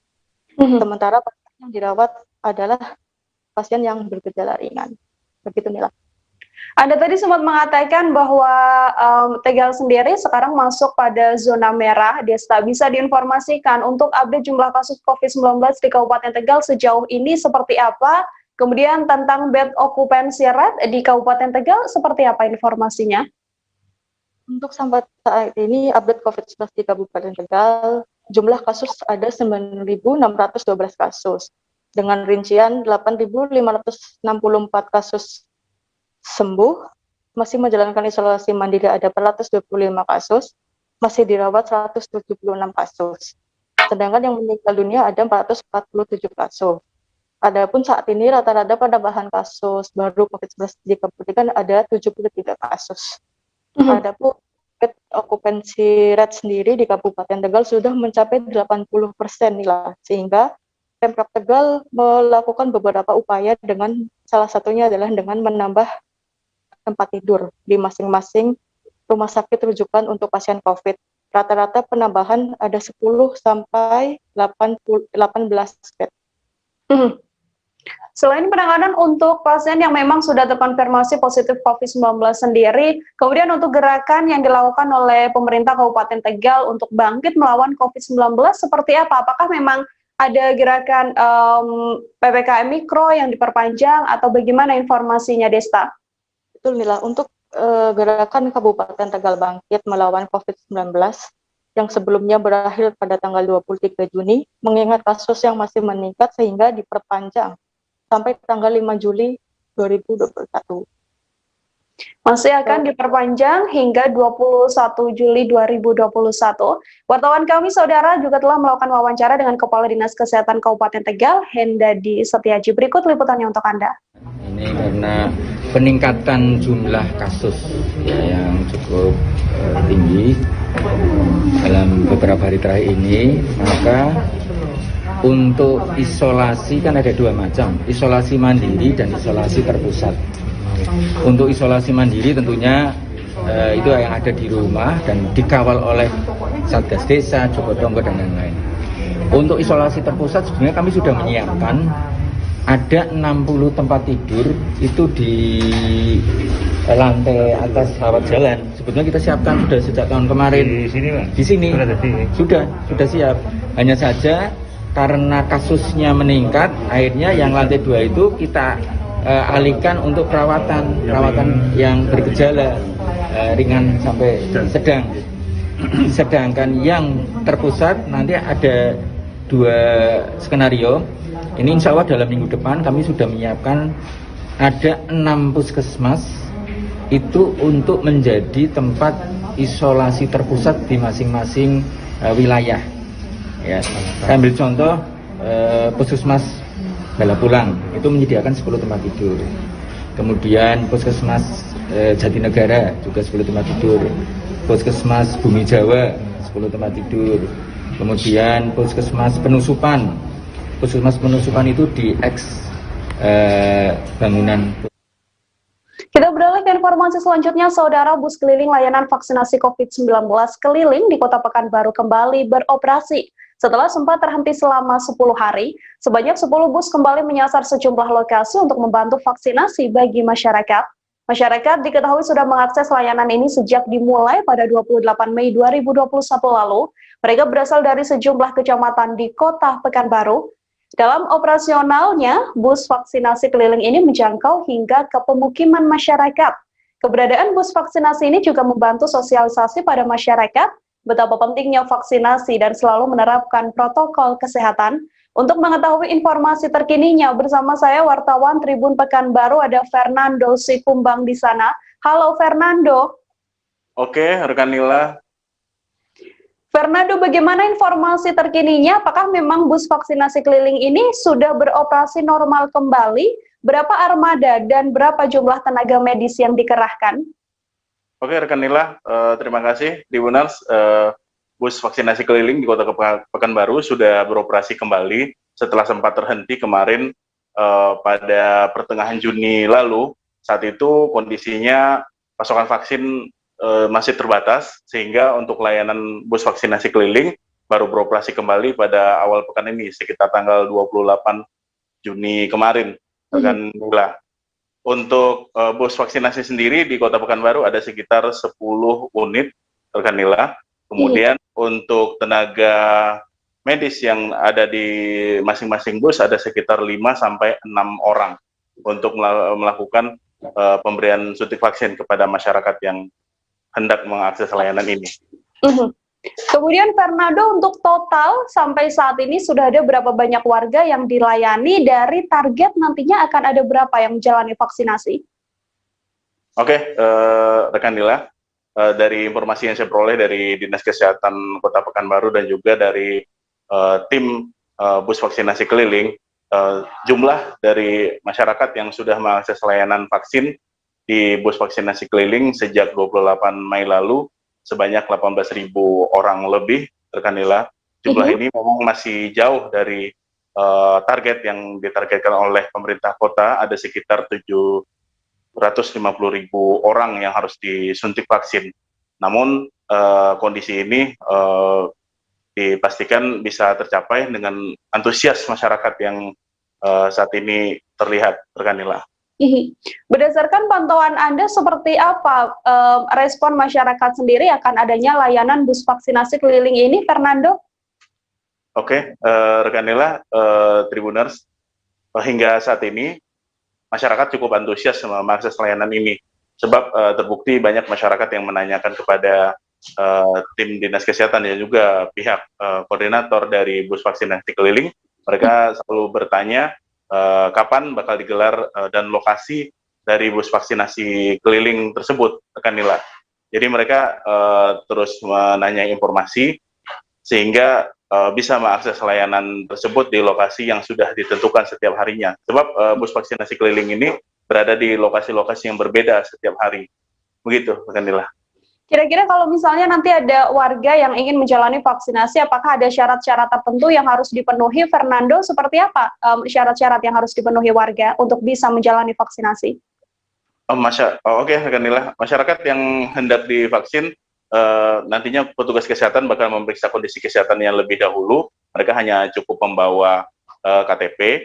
Sementara pasien yang dirawat adalah pasien yang bergejala ringan. Begitu Nila. Anda tadi sempat mengatakan bahwa Tegal sendiri sekarang masuk pada zona merah. Desta, bisa diinformasikan untuk update jumlah kasus COVID-19 di Kabupaten Tegal sejauh ini seperti apa? Kemudian tentang bed occupancy rate di Kabupaten Tegal seperti apa informasinya? Untuk sampai saat ini update COVID-19 di Kabupaten Tegal, jumlah kasus ada 9.612 kasus. Dengan rincian 8.564 kasus sembuh, masih menjalankan isolasi mandiri ada 425 kasus, masih dirawat 176 kasus. Sedangkan yang meninggal dunia ada 447 kasus. Adapun saat ini rata-rata penambahan kasus baru COVID-19 di Kabupaten ada 73 kasus. Adapun okupansi rate sendiri di Kabupaten Tegal sudah mencapai 80% nilai, sehingga Pemkab Tegal melakukan beberapa upaya dengan salah satunya adalah dengan menambah tempat tidur di masing-masing rumah sakit rujukan untuk pasien COVID. Rata-rata penambahan ada 10 sampai 18 bed. Selain penanganan untuk pasien yang memang sudah terkonfirmasi positif COVID-19 sendiri, kemudian untuk gerakan yang dilakukan oleh pemerintah Kabupaten Tegal untuk bangkit melawan COVID-19 seperti apa? Apakah memang ada gerakan PPKM Mikro yang diperpanjang atau bagaimana informasinya, Desta? Betul, Nila. Untuk gerakan Kabupaten Tegal bangkit melawan COVID-19 yang sebelumnya berakhir pada tanggal 23 Juni, mengingat kasus yang masih meningkat sehingga diperpanjang sampai tanggal 5 Juli 2021. Masih akan diperpanjang hingga 21 Juli 2021. Wartawan kami, saudara, juga telah melakukan wawancara dengan Kepala Dinas Kesehatan Kabupaten Tegal, Hendadi Setiaji. Berikut liputannya untuk Anda. Ini karena peningkatan jumlah kasus yang cukup tinggi dalam beberapa hari terakhir ini, maka untuk isolasi kan ada dua macam, isolasi mandiri dan isolasi terpusat. Untuk isolasi mandiri tentunya itu yang ada di rumah dan dikawal oleh Satgas Desa, Jogotongo dan lain-lain. Untuk isolasi terpusat sebenarnya kami sudah menyiapkan ada 60 tempat tidur itu di lantai atas rawat jalan. Sebetulnya kita siapkan sudah sejak tahun kemarin. Di sini sudah siap. Hanya saja karena kasusnya meningkat, akhirnya yang lantai 2 itu kita alihkan untuk perawatan yang bergejala ringan sampai sedang. Sedangkan yang terpusat nanti ada 2 skenario. Ini insya Allah dalam minggu depan kami sudah menyiapkan ada 6 puskesmas itu untuk menjadi tempat isolasi terpusat di masing-masing wilayah. Ya, saya ambil contoh puskesmas Balapulang itu menyediakan 10 tempat tidur. Kemudian puskesmas Jatinegara juga 10 tempat tidur. Puskesmas Bumi Jawa 10 tempat tidur. Kemudian puskesmas Penusupan. Puskesmas Penusupan itu di bangunan. Kita beralih ke informasi selanjutnya, saudara. Bus keliling layanan vaksinasi COVID-19 keliling di Kota Pekanbaru kembali beroperasi. Setelah sempat terhenti selama 10 hari, sebanyak 10 bus kembali menyasar sejumlah lokasi untuk membantu vaksinasi bagi masyarakat. Masyarakat diketahui sudah mengakses layanan ini sejak dimulai pada 28 Mei 2021 lalu. Mereka berasal dari sejumlah kecamatan di Kota Pekanbaru. Dalam operasionalnya, bus vaksinasi keliling ini menjangkau hingga ke pemukiman masyarakat. Keberadaan bus vaksinasi ini juga membantu sosialisasi pada masyarakat betapa pentingnya vaksinasi dan selalu menerapkan protokol kesehatan. Untuk mengetahui informasi terkininya, bersama saya wartawan Tribun Pekanbaru ada Fernando Sikumbang di sana. Halo Fernando. Oke, rekan Nila. Fernando, bagaimana informasi terkininya? Apakah memang bus vaksinasi keliling ini sudah beroperasi normal kembali? Berapa armada dan berapa jumlah tenaga medis yang dikerahkan? Oke, rekan Nila, terima kasih. Tribuners, bus vaksinasi keliling di Kota Pekanbaru sudah beroperasi kembali setelah sempat terhenti kemarin pada pertengahan Juni lalu. Saat itu kondisinya pasokan vaksin masih terbatas, sehingga untuk layanan bus vaksinasi keliling baru beroperasi kembali pada awal pekan ini, sekitar tanggal 28 Juni kemarin, rekan Nila. untuk bus vaksinasi sendiri di Kota Pekanbaru ada sekitar 10 unit rekan Nila. Kemudian untuk tenaga medis yang ada di masing-masing bus ada sekitar 5 sampai 6 orang untuk melakukan pemberian suntik vaksin kepada masyarakat yang hendak mengakses layanan ini. Kemudian Fernando, untuk total sampai saat ini sudah ada berapa banyak warga yang dilayani, dari target nantinya akan ada berapa yang menjalani vaksinasi? Oke, rekan Nila, dari informasi yang saya peroleh dari Dinas Kesehatan Kota Pekanbaru dan juga dari tim bus vaksinasi keliling, jumlah dari masyarakat yang sudah mengakses layanan vaksin di bus vaksinasi keliling sejak 28 Mei lalu sebanyak 18.000 orang lebih, rekan Nila. Jumlah ini memang masih jauh dari target yang ditargetkan oleh pemerintah kota, ada sekitar 750.000 orang yang harus disuntik vaksin. Namun kondisi ini dipastikan bisa tercapai dengan antusias masyarakat yang saat ini terlihat, rekan Nila. Berdasarkan pantauan Anda, seperti apa respon masyarakat sendiri akan adanya layanan bus vaksinasi keliling ini, Fernando? Oke, rekan Nila, Tribuners, hingga saat ini masyarakat cukup antusias mengakses layanan ini, sebab terbukti banyak masyarakat yang menanyakan kepada tim Dinas Kesehatan dan juga pihak koordinator dari bus vaksinasi keliling. Mereka selalu bertanya kapan bakal digelar dan lokasi dari bus vaksinasi keliling tersebut, rekan Nila. Jadi mereka terus menanya informasi sehingga bisa mengakses layanan tersebut di lokasi yang sudah ditentukan setiap harinya. Sebab bus vaksinasi keliling ini berada di lokasi-lokasi yang berbeda setiap hari. Begitu, rekan Nila. Kira-kira kalau misalnya nanti ada warga yang ingin menjalani vaksinasi, apakah ada syarat-syarat tertentu yang harus dipenuhi, Fernando? Seperti apa syarat-syarat yang harus dipenuhi warga untuk bisa menjalani vaksinasi? Oke, rekan Nila. Masyarakat yang hendak divaksin, nantinya petugas kesehatan bakal memeriksa kondisi kesehatan yang lebih dahulu. Mereka hanya cukup membawa KTP.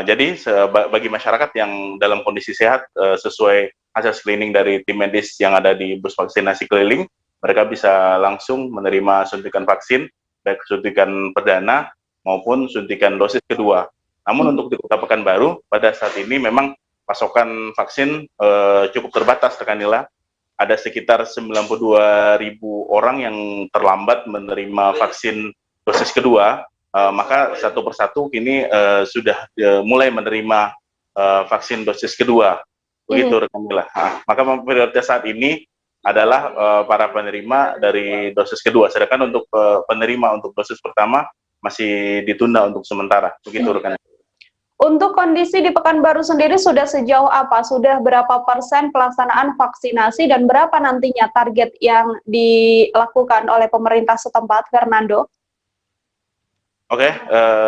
Jadi bagi masyarakat yang dalam kondisi sehat sesuai hasil screening dari tim medis yang ada di bus vaksinasi keliling, mereka bisa langsung menerima suntikan vaksin, baik suntikan perdana maupun suntikan dosis kedua. Namun untuk di Kota Pekanbaru, pada saat ini memang pasokan vaksin cukup terbatas, rekan Nila. Ada sekitar 92.000 orang yang terlambat menerima vaksin dosis kedua, maka satu persatu kini sudah mulai menerima vaksin dosis kedua. Begitu, rekan Nila. Maka prioritas saat ini adalah para penerima dari dosis kedua, sedangkan untuk penerima untuk dosis pertama masih ditunda untuk sementara. Begitu, rekan Nila. Untuk kondisi di Pekanbaru sendiri sudah sejauh apa? Sudah berapa persen pelaksanaan vaksinasi dan berapa nantinya target yang dilakukan oleh pemerintah setempat, Fernando? Oke,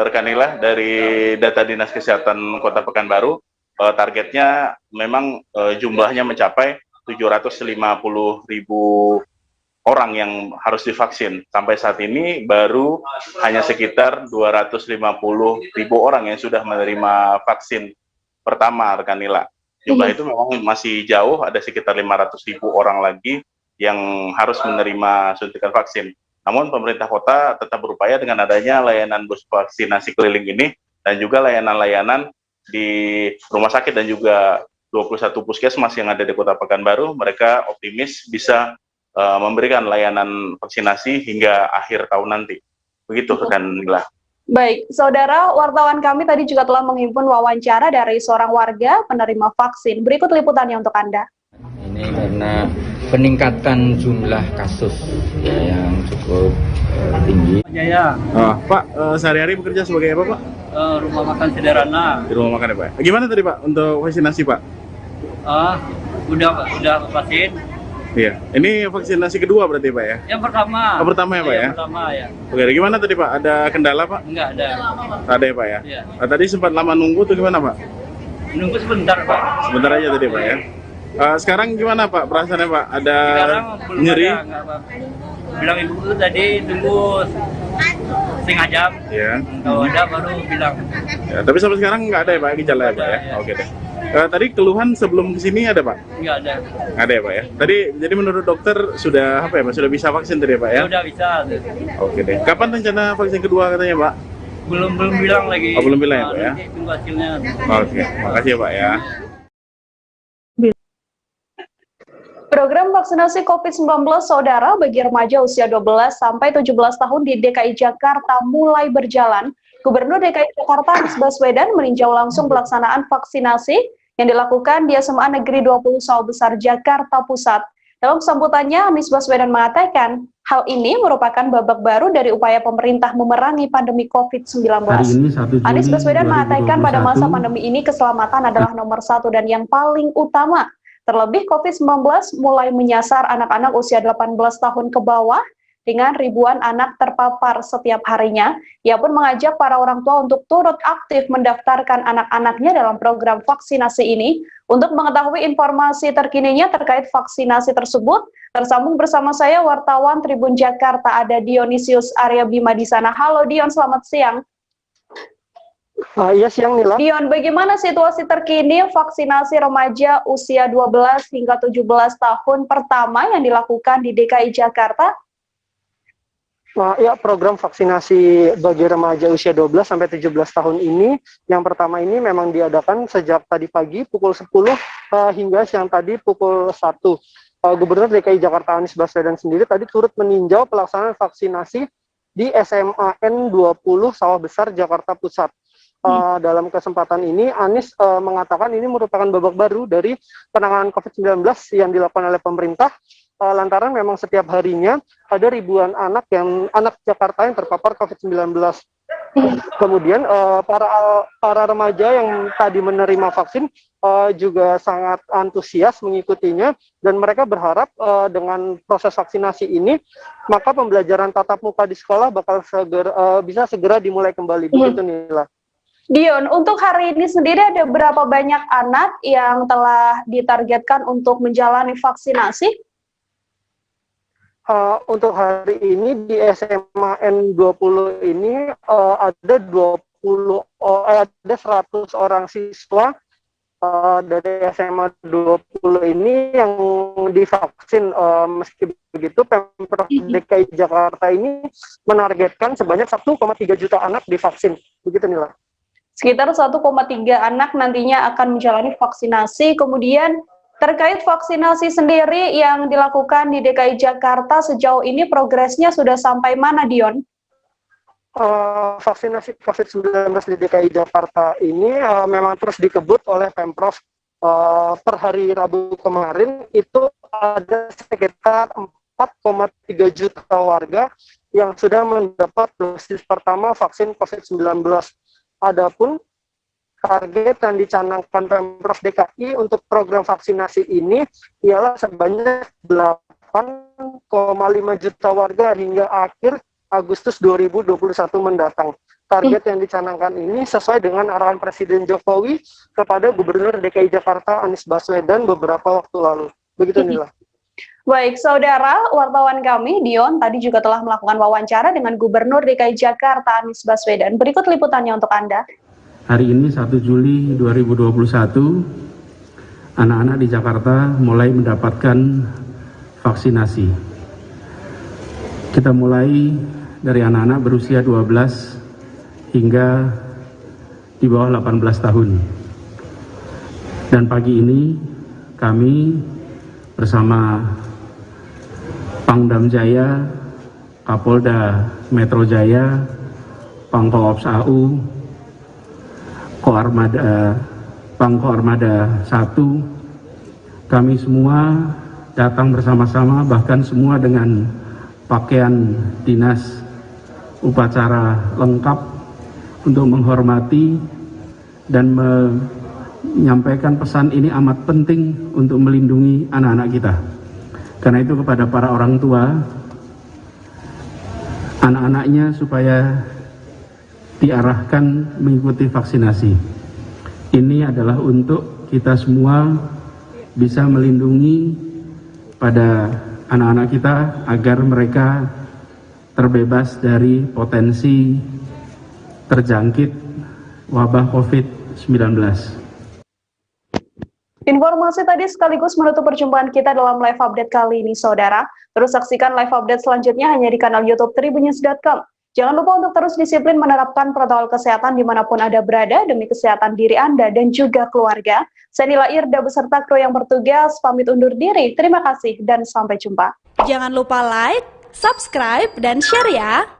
rekan Nila, dari data Dinas Kesehatan Kota Pekanbaru, targetnya memang jumlahnya mencapai 750.000 orang yang harus divaksin. Sampai saat ini baru hanya sekitar 250.000 orang yang sudah menerima vaksin pertama, rekan Nila. Jumlah itu memang masih jauh, ada sekitar 500.000 orang lagi yang harus menerima suntikan vaksin. Namun pemerintah kota tetap berupaya dengan adanya layanan bus vaksinasi keliling ini dan juga layanan-layanan di rumah sakit dan juga 21 puskesmas yang ada di Kota Pekanbaru. Mereka optimis bisa memberikan layanan vaksinasi hingga akhir tahun nanti. Begitu, rekan Nila. Baik, saudara wartawan kami tadi juga telah menghimpun wawancara dari seorang warga penerima vaksin. Berikut liputannya untuk Anda. Ini karena peningkatan jumlah kasus yang cukup tinggi. Ya. Pak, sehari-hari bekerja sebagai apa, Pak? Rumah makan sederhana. Di rumah makan ya, Pak? Gimana tadi, Pak, untuk vaksinasi, Pak? Udah vaksin. Iya. Ini vaksinasi kedua berarti, Pak, ya? Yang pertama. Pertama ya, Pak, ya? Pertama, ya. Oke, gimana tadi, Pak? Ada kendala, Pak? Enggak ada. Ada ya, Pak, ya? Iya. Tadi sempat lama nunggu tuh gimana, Pak? Nunggu sebentar, Pak. Sebentar aja tadi, Pak, ya? Sekarang gimana, Pak, perasaannya, Pak? Ada belum nyeri? Ada, enggak, Pak. Bilang ibu tuh tadi tunggu setengah jam. Iya. Kalau ada baru bilang. Ya, tapi sampai sekarang nggak ada ya, Pak, gejala ya, Pak, ya? Oke deh. Tadi keluhan sebelum kesini ada Pak? Nggak ada. Ada ya Pak ya? Tadi jadi menurut dokter sudah apa ya Pak? Sudah bisa vaksin tadi ya Pak ya? Udah bisa. Oke deh. Kapan rencana vaksin kedua katanya Pak? Belum bilang lagi. Oh, belum bilang ya Pak ya? Nanti tunggu hasilnya. Oke, makasih ya Pak ya. Program vaksinasi COVID-19 saudara bagi remaja usia 12 sampai 17 tahun di DKI Jakarta mulai berjalan. Gubernur DKI Jakarta Anies Baswedan meninjau langsung pelaksanaan vaksinasi yang dilakukan di SMA Negeri 20 Sawah Besar Jakarta Pusat. Dalam sambutannya, Anies Baswedan mengatakan hal ini merupakan babak baru dari upaya pemerintah memerangi pandemi COVID-19. Anies Baswedan mengatakan pada masa pandemi ini keselamatan adalah nomor satu dan yang paling utama. Terlebih COVID-19 mulai menyasar anak-anak usia 18 tahun ke bawah dengan ribuan anak terpapar setiap harinya. Ia pun mengajak para orang tua untuk turut aktif mendaftarkan anak-anaknya dalam program vaksinasi ini. Untuk mengetahui informasi terkininya terkait vaksinasi tersebut, tersambung bersama saya wartawan Tribun Jakarta ada Dionisius Arya Bima di sana. Halo Dion, selamat siang. Iya siang Nila. Dion, bagaimana situasi terkini vaksinasi remaja usia 12 hingga 17 tahun pertama yang dilakukan di DKI Jakarta? Ya, program vaksinasi bagi remaja usia 12 sampai 17 tahun ini, yang pertama ini memang diadakan sejak tadi pagi pukul 10 hingga siang tadi pukul 1. Gubernur DKI Jakarta Anies Baswedan sendiri tadi turut meninjau pelaksanaan vaksinasi di SMA N20 Sawah Besar Jakarta Pusat. Dalam kesempatan ini Anies mengatakan ini merupakan babak baru dari penanganan COVID-19 yang dilakukan oleh pemerintah, lantaran memang setiap harinya ada ribuan anak Jakarta yang terpapar COVID-19. Kemudian para remaja yang tadi menerima vaksin juga sangat antusias mengikutinya, dan mereka berharap dengan proses vaksinasi ini maka pembelajaran tatap muka di sekolah bakal bisa segera dimulai kembali. Begitu Nila. Dion, untuk hari ini sendiri ada berapa banyak anak yang telah ditargetkan untuk menjalani vaksinasi? Untuk hari ini di SMA N20 ini ada 100 orang siswa dari SMA 20 ini yang divaksin. Meski begitu, Pemprov DKI Jakarta ini menargetkan sebanyak 1,3 juta anak divaksin. Begitu Nila. Sekitar 1,3 anak nantinya akan menjalani vaksinasi. Kemudian terkait vaksinasi sendiri yang dilakukan di DKI Jakarta sejauh ini progresnya sudah sampai mana, Dion? Vaksinasi COVID-19 di DKI Jakarta ini memang terus dikebut oleh Pemprov. Per hari Rabu kemarin itu ada sekitar 4,3 juta warga yang sudah mendapat dosis pertama vaksin COVID-19. Adapun target yang dicanangkan Pemprov DKI untuk program vaksinasi ini ialah sebanyak 8,5 juta warga hingga akhir Agustus 2021 mendatang. Target yang dicanangkan ini sesuai dengan arahan Presiden Jokowi kepada Gubernur DKI Jakarta Anies Baswedan beberapa waktu lalu. Begitu Nila. Baik, saudara, wartawan kami, Dion, tadi juga telah melakukan wawancara dengan Gubernur DKI Jakarta Anies Baswedan. Berikut liputannya untuk Anda. Hari ini 1 Juli 2021, anak-anak di Jakarta mulai mendapatkan vaksinasi. Kita mulai dari anak-anak berusia 12 hingga di bawah 18 tahun. Dan pagi ini kami bersama Pangdam Jaya, Kapolda Metro Jaya, Pangkoops AU, Pangko Armada 1, kami semua datang bersama-sama, bahkan semua dengan pakaian dinas upacara lengkap untuk menghormati dan menyampaikan pesan ini amat penting untuk melindungi anak-anak kita. Karena itu kepada para orang tua, anak-anaknya supaya diarahkan mengikuti vaksinasi. Ini adalah untuk kita semua bisa melindungi pada anak-anak kita agar mereka terbebas dari potensi terjangkit wabah COVID-19. Informasi tadi sekaligus menutup perjumpaan kita dalam live update kali ini, saudara. Terus saksikan live update selanjutnya hanya di kanal YouTube tribunnews.com. Jangan lupa untuk terus disiplin menerapkan protokol kesehatan dimanapun Anda berada demi kesehatan diri Anda dan juga keluarga. Saya Nila Irda beserta kru yang bertugas pamit undur diri. Terima kasih dan sampai jumpa. Jangan lupa like, subscribe, dan share ya.